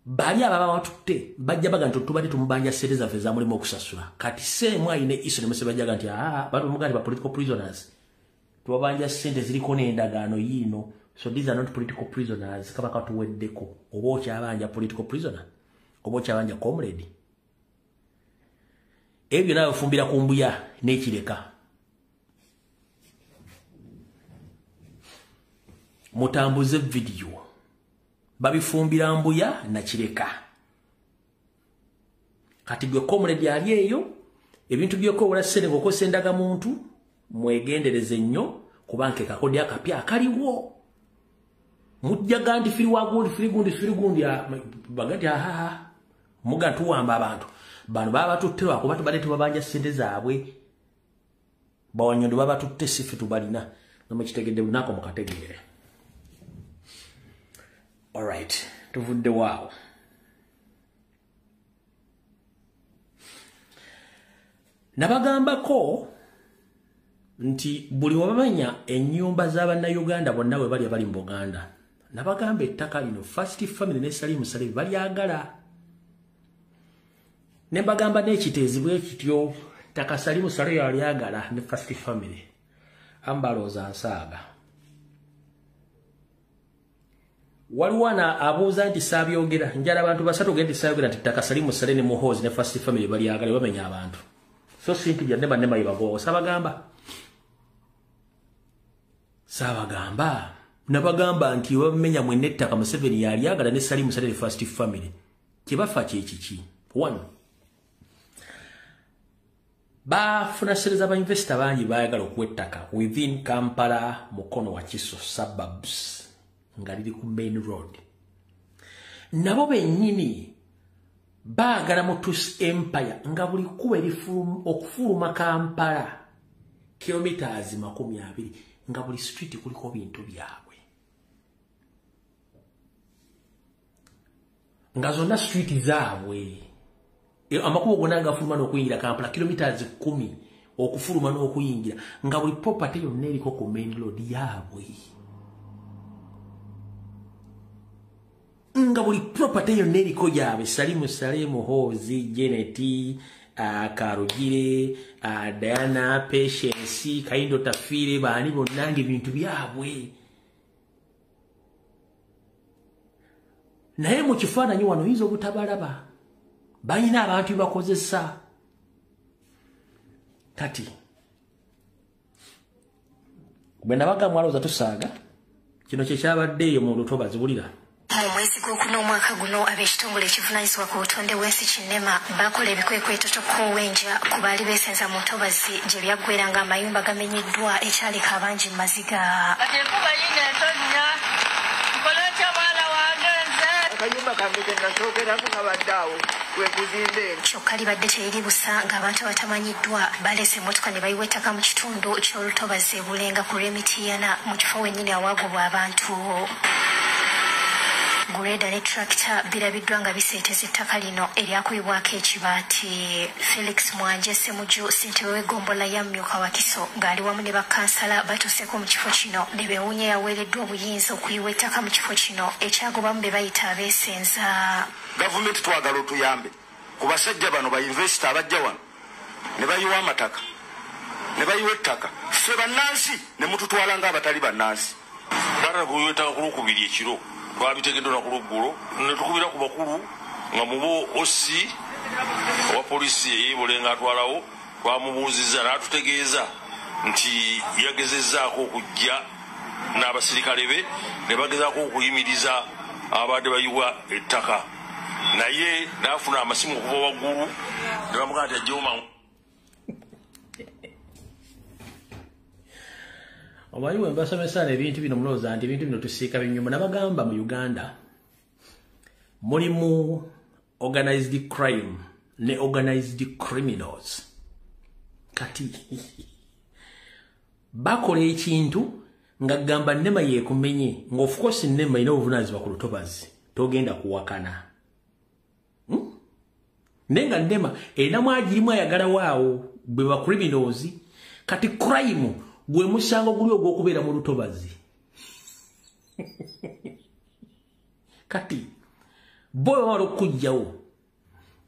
bali ababa batutte bajja baga nti tubadde tumubanja ssente zaffe zamulimu okusasula. Kati seemu ayine iso ne musebajjaga nti batu muga nti ba political prisoners tubabanja sente ziliko n'endagaano yiino. So these are not political prisoners. Kabaka tuweddeko. Oba okyabanja political prisoner. Oba okyabanja comrade. Ebyo nawe fumbira ku mbuya n'ekireka. Mutambuze video. Babifumbira mbuya na kireka. Kati gwe comrade ali eyo, ebintu byoko wala sene ngoko sendaga muntu, mwegendereze nnyo kubanke kakodi akapya akaliwo. Mujja gandi firi gundi bagati aha muga tuwamba abantu. Bano baba tuttewa kuba tubalete babanja sente zaabwe. Bawanyondo baba tutte sifi tubalina. Namukitegedde bunako mukategere. All right, tuvudde waawo. Nabagambako nti buli wabamanya ennyumba z'Abannayuganda bonna bwe bali abali mu Buganda. Nabagamba ettaka lino First Family ne Salim Saleh balyagala. Ne bagamba n'ekiteezi bwe kityo ttaka Salim Saleh yalyagala ne First Family. Ambaloza nsaaga. Waliwana abuuza nti saabyogera njala abantu basatu gende saayogera nti ttaka Salim Saleh ne Muhoozi ne First Family balyagala bamenya abantu. So simple ya neba yibago sabagamba nabagamba nti wamenya mwenetta kama 7 yali agala ne Salim Saleh First Family kibafa kiki 1 ba funasereza ba investor bangi bayagala okwettaka within Kampala mukono wa Kiso suburbs ngaliri ku main road nabo bennyini bagala Mutus Empire nga buli kuba okufuluma Kampala kilometers 20 nga buli street kuliko bintu byabwe nga zonna street zaabwe amakubo gonna nga fuluma n'okuyingira Kampala kilometers 10 okufuluma n'okuyingira nga buli property yonna eriko ku main road yaabwe nga buli property yonna eriko yaabwe Salim Saleh Muhoozi Geneti Karugire Diana Patience Kaindo Tafire baani bonnange bintu byabwe naye mu kifaananyi wano yinza obutabalaba balina abantu bakozesa kati bwe nabaga mwaloza tusaaga kino kyekyabaddeeyo mu Lutobazi bulira mu mwezi gw'okuna omwaka guno ab'ekitongole ekivunaanyizibwa ku butonde bw'ensi Kinema bakola ebikwekweto kuwenja ku baali beesenza mu Ntobazi gye byaggweranga amayumba gamenyeddwa ekyaleka abangi mu maziga. Kati enkuba yina etonnya nkolekya mwana wange akayumba kange ke nasookeramu ng'abaddaawo wekuzimbe kyokka libadde teriri busa ng'abantu abatamanyiddwa baleese emmotoka ne bayiwa ettaka mu kitundu ky'Olutobazi Bulenga ku Remitiyana mu kifo wennyini awaagobwa abantu. Greda ne tractor birabiddwa nga biseeteza ettaka lino eryakuyibwako ekibaati. Felix Mwanje Ssemuju ssentebe w'egombola ya Mmyuka wa Kiso ng'ali wamu ne bakkansala batuuseko mu kifo kino ne beewuunya yaweereddwa obuyinza okuyiwa ettaka mu kifo kino ekyagobamu be bayita abeesenza. Gavumenti twagala otuyambe ku basajja bano bayinvesita abajja wano ne bayiwa amataka ne bayiwa ettaka ffe bannansi ne mututwala ng'abatali bannansi. Bana kuyiwa ettaka ku Lwokubiri ekiro twabitegedde olunaku lw'eggulo ne tukubira ku bakulu nga mubo osi owa poliisi ey'Ebulenga atwalawo twamubuuzizza n'atutegeeza nti yagezezzaako okujja n'abasirikale be ne bagezaako okuyimiriza abadde bayiwa ettaka naye n'afuna amasimu okuva waggulu ne bamugaa nti ajjewo mangu. Obayiwe mbasomesa ebintu bino mulowooza nti ebintu bino tusiika binyuma nabagamba mu Uganda mulimu organized crime ne organized criminals kati bakola ekintu nga gamba Nema yeekumenye nga of course Nema ina obuvunaanyizibwa ku Lutobazi togenda kuwakana nenga Nema erinamu agirimu ayagala waawo bwe ba criminals kati crime gwe musango guli ogw'okubeera mu Lutobazi kati boy walo kujjawo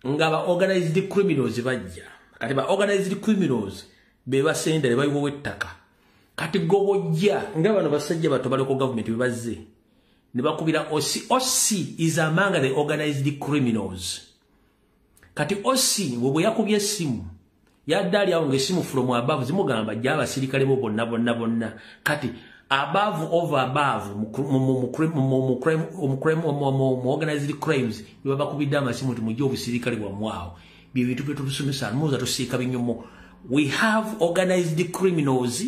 nga ba organized criminals bajja kati ba organized criminals be basendere bayiwo ettaka kati gobojja nga bano basajja bato bali ku government bebazze ne bakubira OC is among the organized criminals. Kati OC bwe yakubye simu yaddali awo ngesimu from above zimugamba jaba sirikale bo bonna kati above over above mu organized crimes bwe bakubidde amasimu tumujje obusirikale bwa mwao bye bitu betusomesa muza tusika binyomo. We have organized criminals.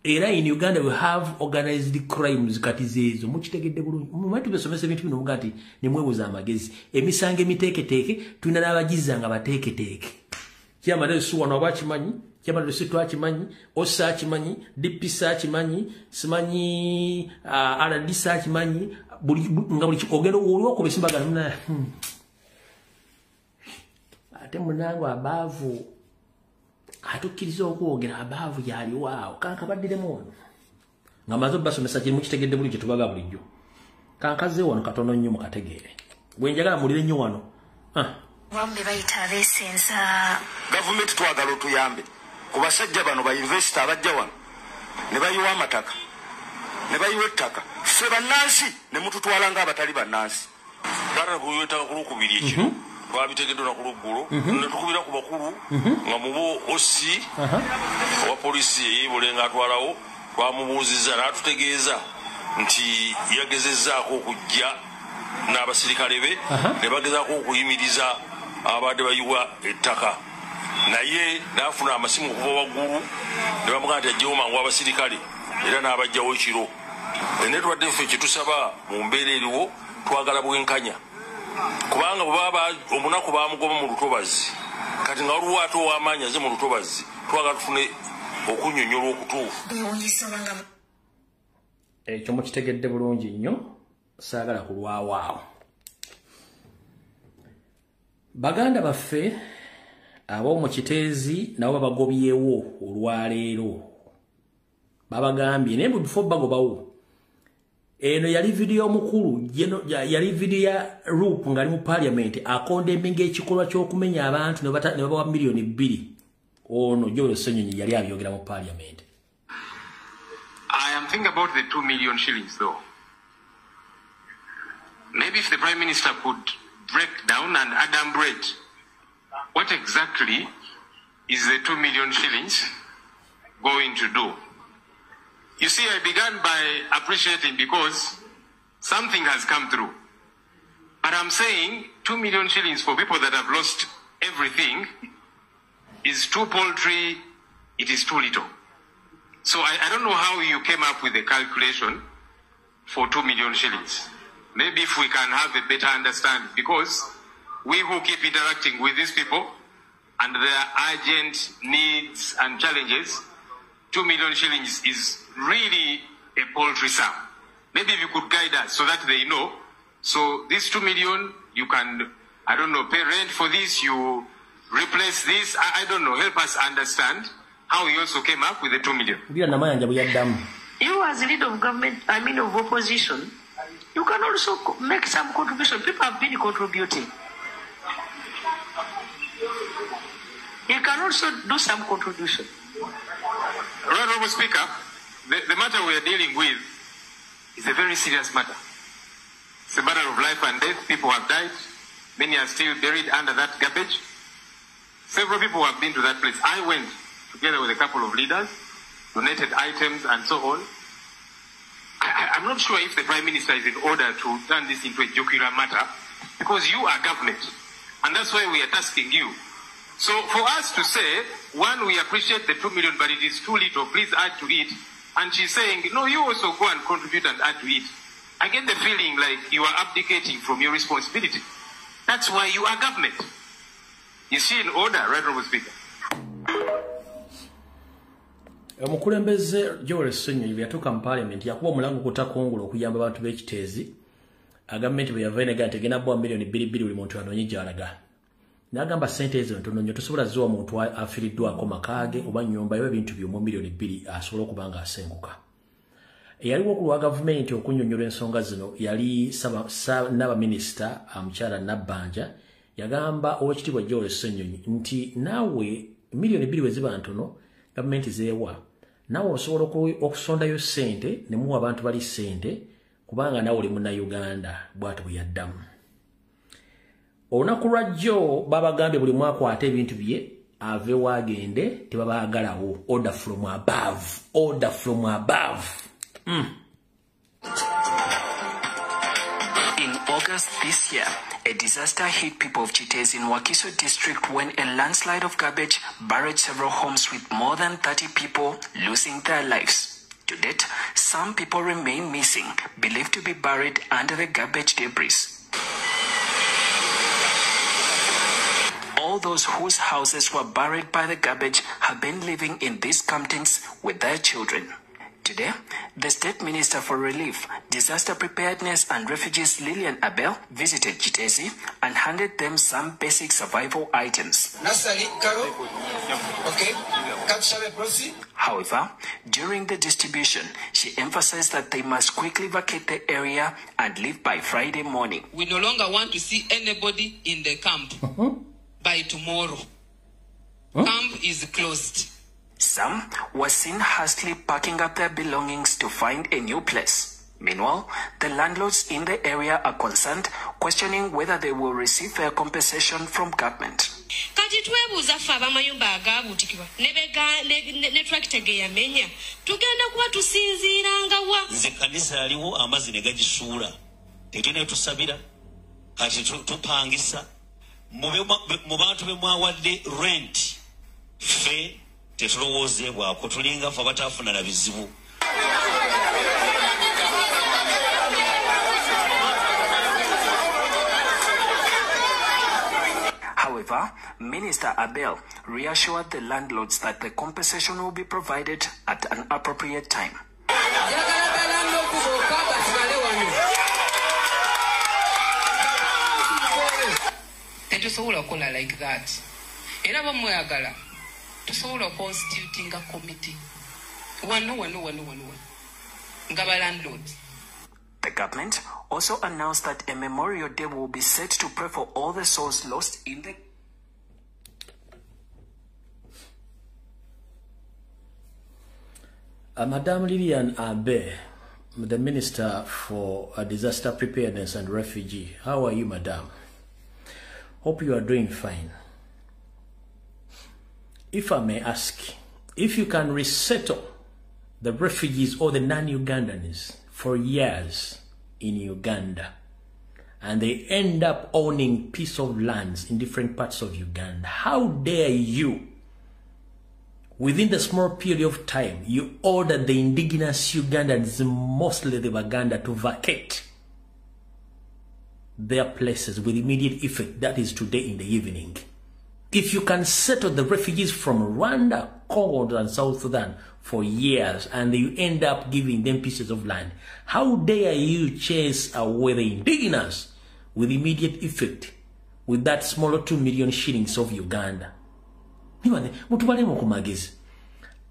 Era in Uganda we have organized crimes kati zezo mukitegedde bulungi mumatu besomesa bintu bino mugati ne mwebuza amagezi emisange miteeketeke tulina n'abagizanga bateeketeke kyamale suwano abakimanyi kyamale situ akimanyi osa akimanyi dipisa akimanyi simanyi aradisa akimanyi nga buli ogendo olwo ko besimbaga mna ate munango abavu atukiriza okwogera abavu yali waawo kanka baddire ono nga mazo basomesa kiri mukitegedde buli kyetubaga bulijjo kankaze wano katono nnyo mukategeere bwenjagala mulire nnyo wano wambe bayita abeesenza gavumenti twagala otuyambe ku basajja bano ba investor abajja wano ne bayiwa amataka ne bayiwa ettaka ffe bannansi ne mututwala ng'abatali bannansi bara kuyiwetaka ku lukubiri ekiro twabitegedde na ku luggulo ne tukubira ku bakulu nga mubo OC owa polisi eyibulenga atwalawo twamubuuziza n'atutegeeza nti yagezezzaako okujja n'abasirikale be ne bagezaako okuyimiriza abadde bayiwa ettaka naye n'afuna amasimu okuva waggulu ne bamugamba nti ajjewo mangu abasirikale era n'abajjawo ekiro naye tubadde ffe kyetusaba mu mbeera eriwo twagala bwenkanya kubanga bwebaba omunaku bamugoma mu lutobazi kati nga waliwo ate ow'amaanyi aze mu lutobazi twagala tufune okunnyonnyola okutuufu ekyo mukitegedde bulungi nnyo saagala kulwawaawo baganda baffe ab'omu kiteezi nabo babagobyewo olwaleero babagambye naye befo bagobawo eno yali video mukulu yali video ya Rup ngali mu parliament akondemminga ekikolwa ky'okumenya abantu ne bawa miliyoni 2 ono Joel Ssenyonyi yali abyogera mu parliament. I am thinking about the 2 million shillings though. Maybe if the Prime Minister could break down and adumbrate what exactly is the 2 million shillings going to do. You see, I began by appreciating because something has come through. But I'm saying 2 million shillings for people that have lost everything is too paltry, it is too little. So I don't know how you came up with the calculation for 2 million shillings. Maybe if we can have a better understanding, because we who keep interacting with these people and their urgent needs and challenges, 2 million shillings is really a paltry sum. Maybe if you could guide us so that they know. So this 2 million, you can, I don't know, pay rent for this, you replace this, I don't know, help us understand how you also came up with the 2 million. You as leader of government, of opposition, you can also make some contribution. People have been contributing. You can also do some contribution. Honorable Speaker, the matter we are dealing with is a very serious matter. It's a matter of life and death. People have died. Many are still buried under that garbage. Several people have been to that place. I went together with a couple of leaders, donated items and so on. I'm not sure if the Prime Minister is in order to turn this into a jocular matter, because you are government. And that's why we are tasking you. So for us to say, one, we appreciate the 2 million, but it is too little, please add to it. And she's saying, no, you also go and contribute and add to it. I get the feeling like you are abdicating from your responsibility. That's why you are government. You see in order, right, Honorable Speaker? Omukulembeze Joel Ssenyonyi yatuuka mu parliament yakuba omulango okutakungula okuyamba abantu b'ekiteezi agavumenti bwe yava enega nti egenda bwa miliyoni 2 buli muntu anoonye gy'alaga n'agamba ssente ezo ntono nnyo tosobola ziwa omuntu afiiriddwako makaage oba nnyumba yo ebintu by'omu miliyoni 2 asobola okuba ng'asenguka. Eyaliwo ku lwa gavumenti okunnyonnyola ensonga zino yali Nabaminisita Mukyala Nabbanja yagamba Oweekitiibwa Joel Ssenyonyi nti naawe miliyoni 2 bwe ziba ntono gavumenti zeewa nawe osobola okusondayo ssente ne muwa abantu bali ssente kubanga nawe oli munnayuganda bw'atyo bwe yaddamu. Olunaku lwa jjo babagambye buli mwakwata ebintu bye ave waagende tebabaagalawo. Order from above. Order from above. In August this year, a disaster hit people of Chitezi in Wakiso district when a landslide of garbage buried several homes with more than 30 people losing their lives. To date, some people remain missing, believed to be buried under the garbage debris. All those whose houses were buried by the garbage have been living in these camptons with their children. Today, the State Minister for Relief, Disaster Preparedness and Refugees Lillian Abel visited Chitezi and handed them some basic survival items. However, during the distribution, she emphasized that they must quickly vacate the area and leave by Friday morning. We no longer want to see anybody in the camp by tomorrow. Camp is closed. Some were seen hastily packing up their belongings to find a new place. Meanwhile, the landlords in the area are concerned, questioning whether they will receive fair compensation from government. Kati twebuuza ffe abamayumba agaabuutikibwa ne tractor ge yamenya tugenda kuba tusinziiranga wa. Nze kanisa yaliwo amazzi ne gagisuula tetulina tusabira kati tupangisa mu bantu be mwawadde rent ffe tetulowoozeebwako tulinga ffe abataafuna na bizibu. However, Minister Abel reassured the landlords that the compensation will be provided at an appropriate time. Tetusobola kukola like that. Era bamwagala tusobola constituting a committee. Wano. Ngaba landlords. The government also announced that a memorial day will be set to pray for all the souls lost in the Madame Lillian Abe, the Minister for Disaster Preparedness and Refugee. How are you, Madam? Hope you are doing fine. If I may ask, if you can resettle the refugees or the non-Ugandans for years in Uganda, and they end up owning piece of lands in different parts of Uganda, how dare you, within the small period of time, you order the indigenous Ugandans, mostly the Baganda, to vacate their places with immediate effect, that is today in the evening. If you can settle the refugees from Rwanda, Congo, and South Sudan for years, and you end up giving them pieces of land, how dare you chase away the indigenous with immediate effect with that smaller 2 million shillings of Uganda? Mutubalemu ku magezi.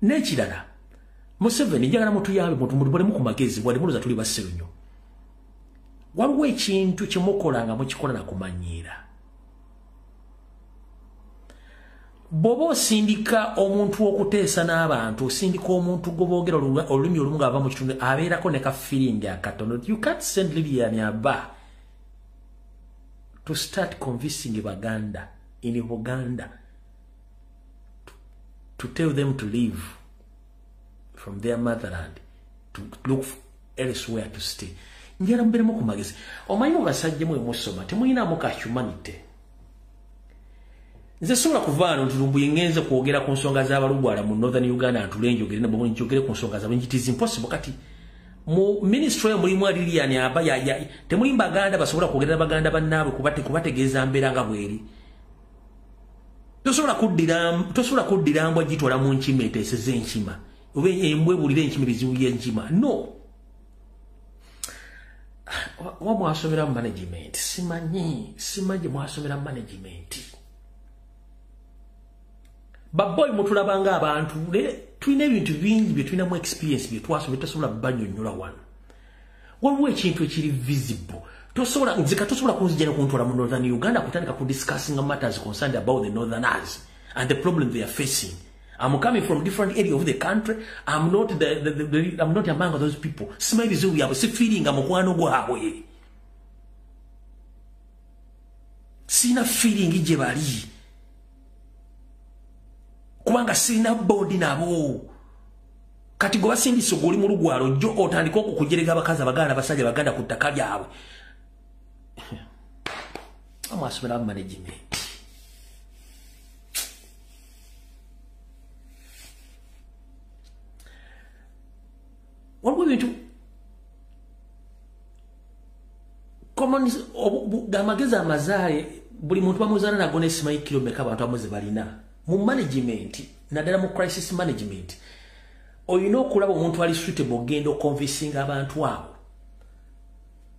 N'ekirala, Museveni njagala mutuyambe mutubalemu ku magezi wadde muluza tuli bassebo nnyo. Waliwo ekintu kye mukola nga mukikola na kumanyiira. Bw'oba osindika omuntu okuteesa n'abantu, osindika omuntu gwe boogera olulimi olumu ng'ava mu kitundu abeerako ne ka feeling akatono. You can't send Lillian Aba to start convincing Baganda in Uganda to tell them to leave from their motherland, to look elsewhere to stay. Njala mberemu ku magezi. Omanyi mu basajja mwe musoma temuyinaamu ka humanity. Nze sobola kuvaano ntulumbu yengenze kwogera ku nsonga z'abalugwala mu Northern Uganda atulenjogere na bwe njogere ku nsonga zaabwe. It is impossible kati mu ministry ya mulimu Lillian Aba temuli Baganda basobola kwogera Baganda bannaabwe kubategeeza mbeera nga bweri. Tosobola kuddira mbwa gitwala mu nkima eteeseza enkima oba embwa ebulira enkima ebizibu by'enkima. No. Wa mwasomera management? Simanyi mwasomera management. Baboy mutulabanga abantu tulina ebintu bingi bye tulinamu experience bye twasomera tosobola banyonnyola wano. Waliwo ekintu ekiri visible. Tosobola kunzijja n'okuntwala mu Northern Uganda kutandika ku discussing matters concerned about the Northerners and the problem they are facing I'm coming from different area of the country. I'm not I'm not among those people. Smile zo yabo si feeling amukwano gwabwe. Sina feeling ije bali. Kubanga sina body nabo. Kati go basindi sogoli mu lugwalo jo otandika okukujerega abakazi abaganda basajja baganda ku ttaka lyabwe. Amasomera management. What we do? Common gamageza amazaye buli muntu bamuzana na gone sima kilomeka abantu amoze balina mu management nadala mu crisis management oyino okulaba omuntu ali suitable gendo convincing abantu abo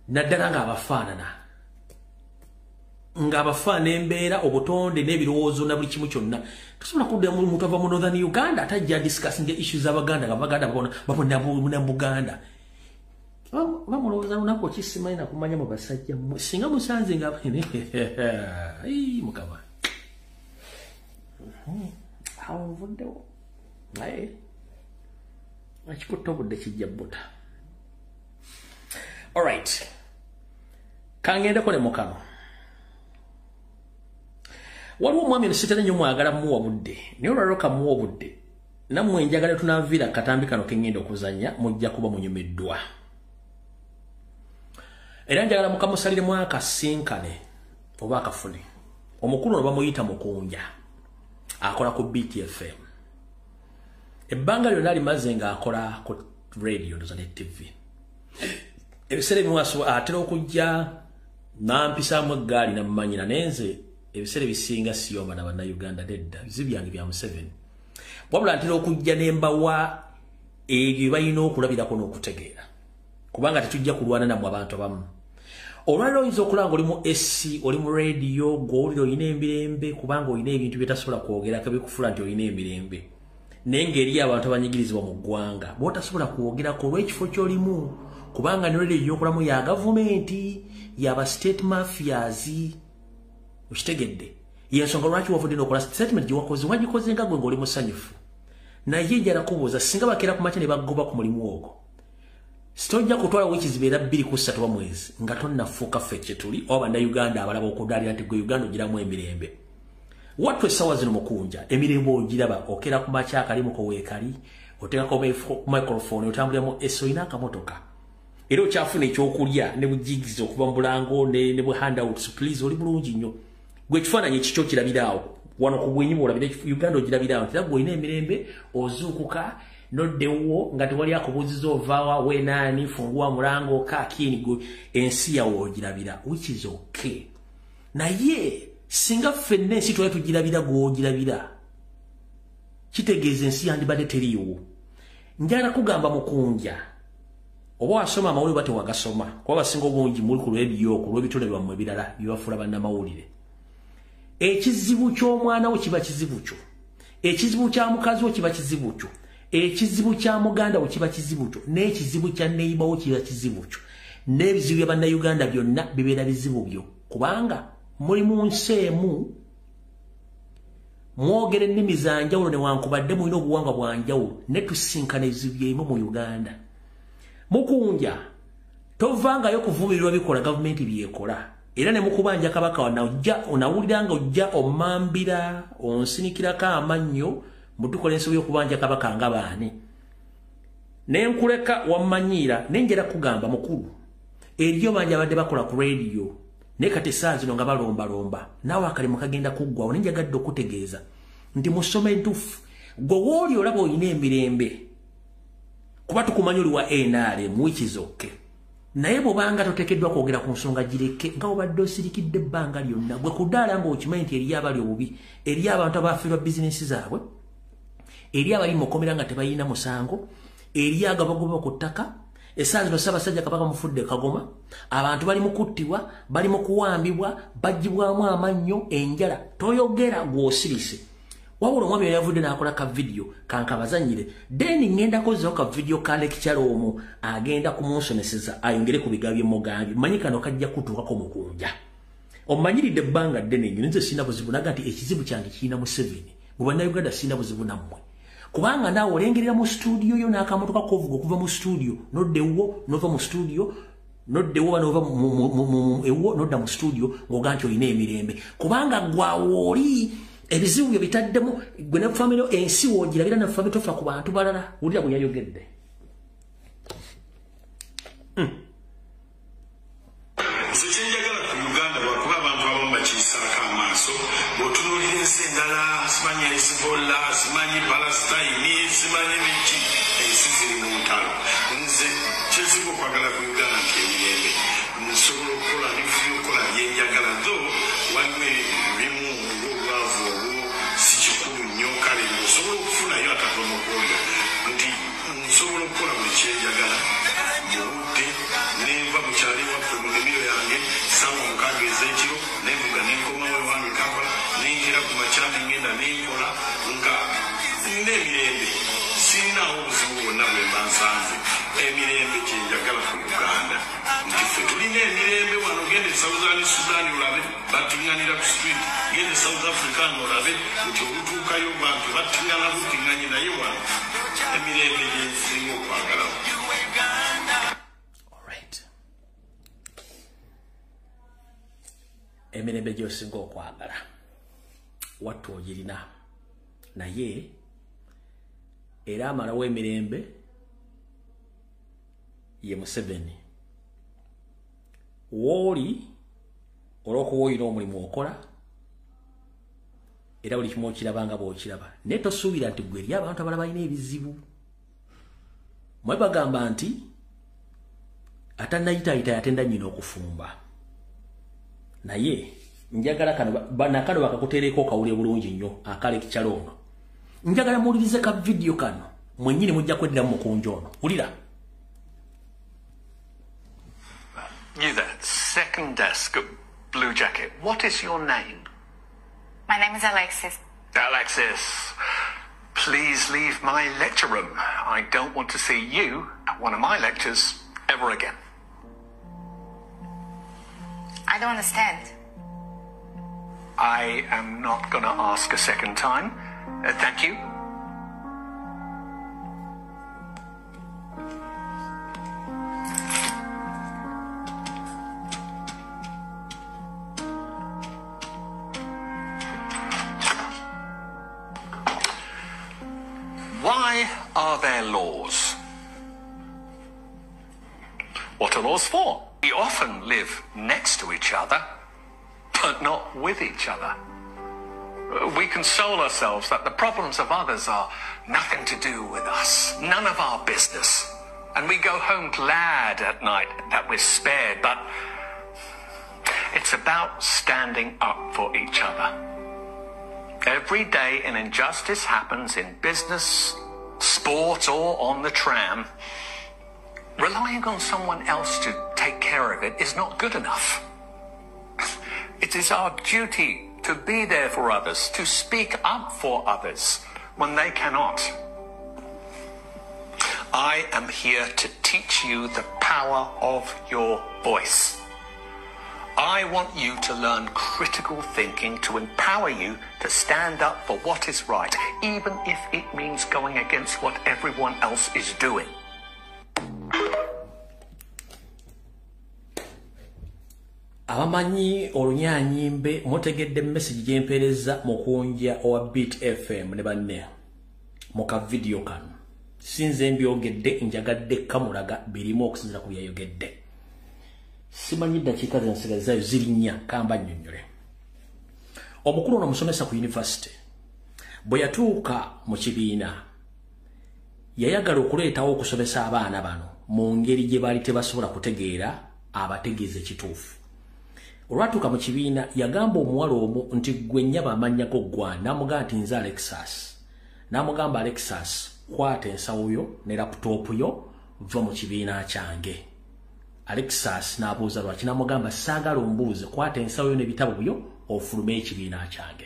nadala nga abafaanana nga abafaana embeera obutonde n'ebirowoozo na buli kimu kyonna tusobola kudda mu muntu ava mu Northern Uganda atajja discussing issues abaganda abaganda babona mu Buganda bamulowooza lunako kisimanyi nakumanya mu basajja singa musanze nga mukama awonvuddewo naye akikutta obudde kijja buta. Alright, kangendeko ne mukama waliwo omwami ensitane nnyo mwagala muwa budde naye olwalooka muwa budde nammwe njagala tunavira katambi kano kengenda okuzanya mujja kuba munyumiddwa era njagala mukamusaliremu akasinkane oba akafune omukulu ono bamuyita Mukunja akola ku BTFM ebbanga lyonna limaze nga akola ku radio ne TV ebiseera ebimu atera okujja nampisaamu eggaali namumanyira nenze ebiseera bisinga siyomba n'Abannayuganda nedda bizibyange bya Museveni wabula ntera okujja nembawa ebyo balina okulabirako n'okutegeera kubanga tetujja kulwana nammwe abantu abamu olwaliro oyinza okulanga oli mu SC oli mu radio gw'owulira olina emirembe kubanga olina ebintu byetasobola kwogerako bikufula nti olina emirembe naye ng'eri abantu abanyigirizibwa mu ggwanga b'otasobola kwogerako olw'ekifo ky'olimu kubanga ne radio ey'okulamu ya gavumenti yaba state mafias ukitegedde yensonga lwaki wavudde n'okola statement gye wakoze wagikoze nga gwe ng'oli musanyufu naye njala kubuuza singa bakeera ku makya ne bagoba ku mulimu ogwo sitojja kutwala wiiki zibeera 2 wa mwezi nga tonnafuuka ffe kye tuli oba Bannayuganda abalaba okudaalira nti gwe Uganda ogiramu emirembe wattu essaawa zino Mukunja emirembe ogiraba okeera ku makya akalimu ko weekali oteekako microphone otambuliramu olina akamotoka era okyafuna ekyokulya ne bujigizi okuva mu bulango ne bu handouts please oli bulungi nnyo gwe ekifaananyi ekikyo kirabiraawo wano ku bwenyi bwolabira Uganda ogirabiraawo nti gwe olina emirembe ozuukuka noddewo nga tewali akubuuziza ovaawa weenaani funguwa mulango kaakini gwe ensi yawo ogirabira which is okay naye singa ffenna ensi twali tugirabira gw'ogirabira kitegeeza ensi yandibadde teriiwo njagala kugamba Mukunja oba wasoma amawulire bate wagasoma kuba basinga obungi muli ku lw'ebiyo ku lw'ebitone byammwe ebirala byebafuula bannamawulire ekizibu ky'omwana wo kiba kizibu kyo ekizibu kya mukazi wo kiba kizibu kyo ekizibu kya muganda wo kiba kizibu kyo n'ekizibu kya neighbor wo kiba kizibu kyo n'ebizibu bya Bannayuganda byonna bibeera bizibu byo kubanga muli mu nsi emu mwogera ennimi za njawulo newankubadde mulina obuwangwa bwa njawulo ne tusinkana ebizibu byemu mu Uganda. Mukunja tovangayo kuvumirirwa bikola gavumenti byekola era ne mukubanja kabaka onawulira nga ojja omambira onsinikirako amannyo mutukola ensobi y'okubanja kabaka nga baani nenkuleka wammanyiira nenjera kugamba mukulu eriyo banja badde bakola ku radio ne kati saa zino nga balombalomba naawe akalimu kagenda kuggwawo nenjagadde okutegeeza nti musome entuufu gwe wooli olaba olina emirembe kuba tukumanyi oli wa NRM which is okay naye bw'obanga toteekeddwa kwogera ku nsonga gireke nga obadde osirikidde ebbanga lyonna gwe kudaala ng'okimanyi nti eriyo abali obubi eriyo abantu abafiirwa bizinesi zaabwe eriyo abali mukomera nga tebalina musango eriyo agabagoba ku ttaka essaa zino Ssaabasajja Kabaka mufudde kagoma abantu bali mu kuttibwa bali mu kuwambibwa baggyibwamu amannyo enjala toyogera gw'osirise wabula omwami yavudde n'akola ka video kankabazanyire then ngenda kozaho ka video ka lecture omu agenda kumunsomeseza ayongere ku bigambo by'omugambi manyi kano kajja kutuukako Mukunja omanyiridde ebbanga ddene nnyo nze sina buzibu naga nti ekizibu kyange kirina Museveni mu Bannayuganda sina buzibu nammwe kubanga naawe olengerera mu studio yo n'akamotoka kovuga okuva mu studio noddewo nova mu studio noddewo banova ewo nodda mu studio ng'oga nti olina emirembe kubanga gwawo oli ebizibu byo bitaddemu gwe ne famire ensi woogirabira na famire tofa ku bantu balala wulira bwe yayogedde nze kyenjagala ku uganda lwakuba abantu abamu bakiyisaako amaaso bw'otunuulira ensi endala simanyi Hezbollah simanyi Palestine simanyi biki ensi ziri mu ntalo nze kyesinga okwagala ku uganda nti emirembe nsobola okukola nifuyo okukola byenjagala tho waliwo ebimu ng'obwavu obwo si kikulu nnyo kale osobola okufunayo akatono kwolira nti nsobola okukola buli kyenjagala mubudde nenva mukyali waffe mu nimiro yange saawa mukaaga ez'ekiro nevuga nenkomawo ewange Kampala nenjira ku makyami ngenda nenkola nga nina emirembe sinaawo obuzibu bwonna bwe mba nsanze emirembe kyenjagala ku uganda nti ffe tulina emirembe wano gende Southern Sudan olabe batiŋŋanira ku street gende South Africa olabe nti olutuukayo bantu batiŋŋana butiŋŋanyi naye wano emirembe gyensinga okwagalawo. emirembe gy'osinga okwagala wattu ogirina naye era amalawo emirembe ye Museveni wooli olw'okuba olina omulimu okola era buli kimu okirabanga bw'okiraba naye tosuubira nti gwe eri abantu abalala balina ebizibu mwe bagamba nti atannayitaayita yatenda nnyina okufumba naye njagala kano bakakuteereko kawulire bulungi nnyo akalekicalo ono njagala muwulirize ka vidiyo kano mwennyini mujja kweddiramu mukunja ono wulira. You there, second desk, blue jacket. What is your name? My name is Alexis. Alexis, please leave my lecture room. I don't want to see you at one of my lectures ever again. I don't understand. I am not going to ask a second time. Thank you. Why are there laws? What are laws for? We often live next to each other, but not with each other. We console ourselves that the problems of others are nothing to do with us, none of our business. And we go home glad at night that we're spared, but it's about standing up for each other. Every day an injustice happens in business, sport, or on the tram. Relying on someone else to take care of it is not good enough. It is our duty to be there for others, to speak up for others when they cannot. I am here to teach you the power of your voice. I want you to learn critical thinking to empower you to stand up for what is right, even if it means going against what everyone else is doing. Abamanyi olunyanyimbe mutegedde message gyempereza mukunja owa Beat FM ne banne muka video kano sinze mbyogedde njagadde kamulaga birimu okusinzira ku byayogedde simanyi dakiika zensigazayo ziri nnya kamba nnyonnyole. Omukulu ono musomesa ku university bwe yatuuka mu kibiina yayagala okuleetawo okusomesa abaana bano mu ngeri gye baali tebasobola kutegeera abategeeza ekituufu. Olwatuuka mu kibiina yagamba omuwala omu nti gwe nnyaba amannya go ggwa n'amugamba nti nze Alexis. N'amugamba Alexis kwata ensawo yo ne laptop yo va mu kibiina kyange. Alexis n'abuuza lwaki n'amugamba saagala ombuuze kwata ensawo yo n'ebitabo byo ofulume ekibiina kyange.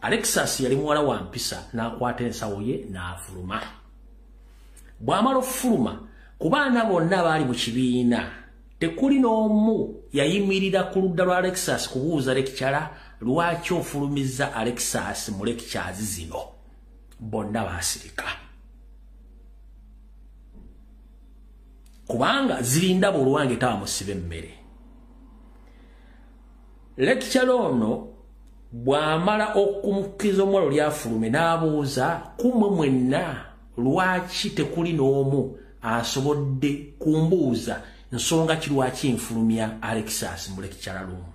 Alexis yali muwala wa mpisa n'akwata ensawo ye n'afuluma. Bw'amala okufuluma ku baana bonna abaali mu kibiina tekuli n'omu yayimirira ku ludda lwa Alexis kubuuza lekicara lwaki ofulumiza Alexis mu lectures zino. bonna basirika kubanga zirinda bulwange tawa musibe mmere. Lecture ono bwamala okumukiza omwalo lyafulume n'abuuza kumwe mwenna lwaki tekuli n'omu asobodde kumbuuza nsonga ki lwaki nfulumya Alexis mu lecture room.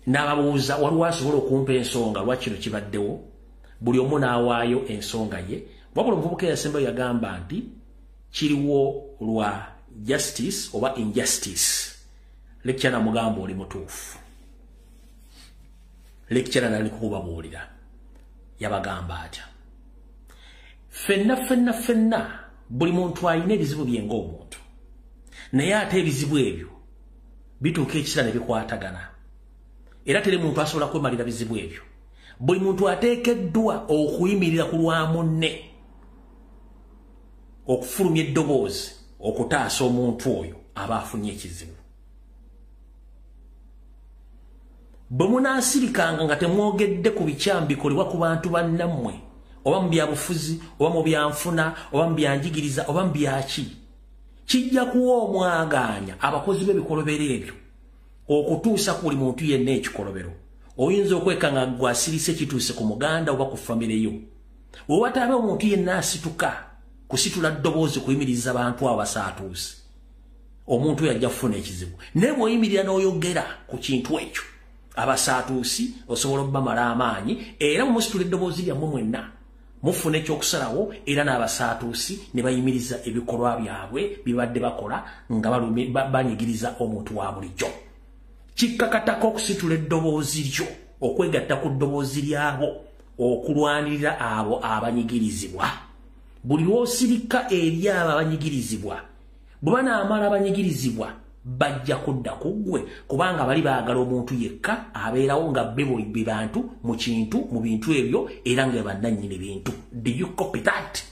N'ababuuza waliwo asobola okumpa ensonga lwaki kino kibaddewo, buli omu n'awaayo ensonga ye. Wabula omuvubuka eyasembayo yagamba nti kiriwo lwa justice oba injustice. Lecture na mugamba oli mutuufu. Lecture nali kukubabuulira yabagamba atya. Fenna buli muntu alina ebizibu bye ng'omuntu, naye ate ebizibu ebyo bituuka ekisera ne bikwatagana, era teri muntu asobola kwemalira bizibu ebyo. Buli muntu ateekeddwa okuyimirira ku lwa munne, okufulumya eddoboozi okutaasa omuntu oyo aba afunye ekizibu. Bwe munaasirikanga nga temwogedde ku bikyamu bikolebwa ku bantu bannammwe, oba mu byabufuzi oba mu byanfuna oba mu byanjigiriza oba mu byaki, kijja kuwa omwagaanya abakozi b'ebikolobero ebyo okutuusa ku buli muntu yenna ekikolobero. Oyinza okwekanga gwe asirise kituuse ku muganda oba ku famire yo. Bwe wataabe omuntu yenna asituka kusitula ddoboozi kuyimiriza abantu abo basaatuusi, omuntu yajja kufuna ekizibu. Naye bw'oyimirira n'oyogera ku kintu ekyo, abasaatuusi osobola obbamala amaanyi, era mumusitula eddoboozi lyammwe mwenna mufuna ekyokusalawo, era n'abasaatuusi ne bayimiriza ebikolwa byabwe bibadde bakola nga banyigiriza omuntu wa bulijjo. Kikkakatako okusitula eddoboozi lyo, okwegatta ku ddoboozi lyabo, okulwanirira abo abanyigirizibwa. Buli lw'osirika eri abo abanyigirizibwa, bwe banaamala abanyigirizibwa bajja kudda ku ggwe, kubanga bali baagala omuntu yekka abeerawo nga be bantu mu kintu mu bintu ebyo, era nga bannannyini bintu. Do you copy that?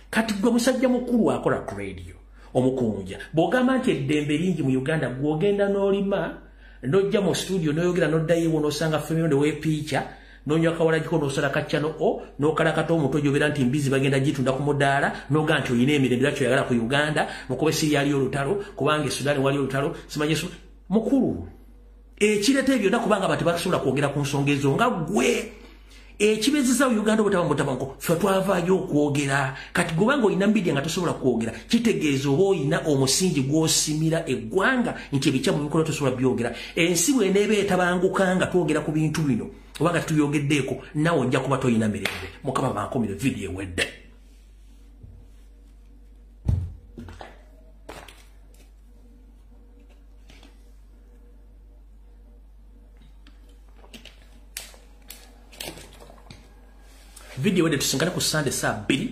Kati gwe musajja mukulu akola ku radio omukunja, bw'ogamba nti eddembe lingi mu Uganda, gw'ogenda n'olima n'ojja mu studio n'oyogera n'oddayo n'osanga femiro ne weepiica n'onywa kawalagiko n'osala kaccano n'okalakata omuntu ojobeera nti mbizi bagenda gitunda ku mudaala, n'oga nti oyina emirembe lwaki oyagala ku Uganda, mukube siriyali olutalo kubanga e Sudan wali olutalo simanye mukulu. Ekireta ebyo kubanga abantu basobola kwogera ku nsonga ezo nga gwe. Ekibezeza Uganda obutaba mutabanko ffe twavaayo okwogera. Kati gobanga oyina media nga tosobola kwogera, kitegeeza oba oyina omusingi gw'osimira eggwanga nti ebikyamu bikola tosobola byogera. Ensi bw'eneeba etabangukanga twogera ku bintu bino obanga tituyogeddeeko, naawe ojja kuba toyina mirembe. Mukama bankomere vidiyo ewedde. Video wede tusingane ku Sunday saa 2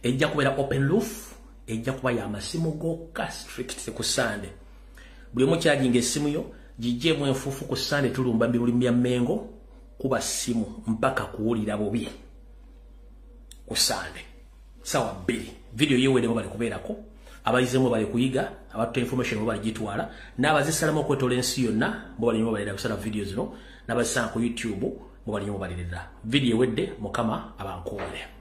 ejja kubeera open roof, ejja kuba ya masimu gokka strict ku Sunday. Buli omu kyajinga essimu yo gijje mu enfuufu ku Sunday, tulumba mbibuli bya Mengo kuba simu mpaka kuwulira bubi ku Sunday sawa 2. Video yewede bali kubeerako, abayizemu bali kuyiga, abatu information bali gitwala, n'abazisalamu okwetola ensi yonna bo bali balira kusala video zino, n'abazisanga ku YouTube bo bali balirira. Video wedde mukama abankoole.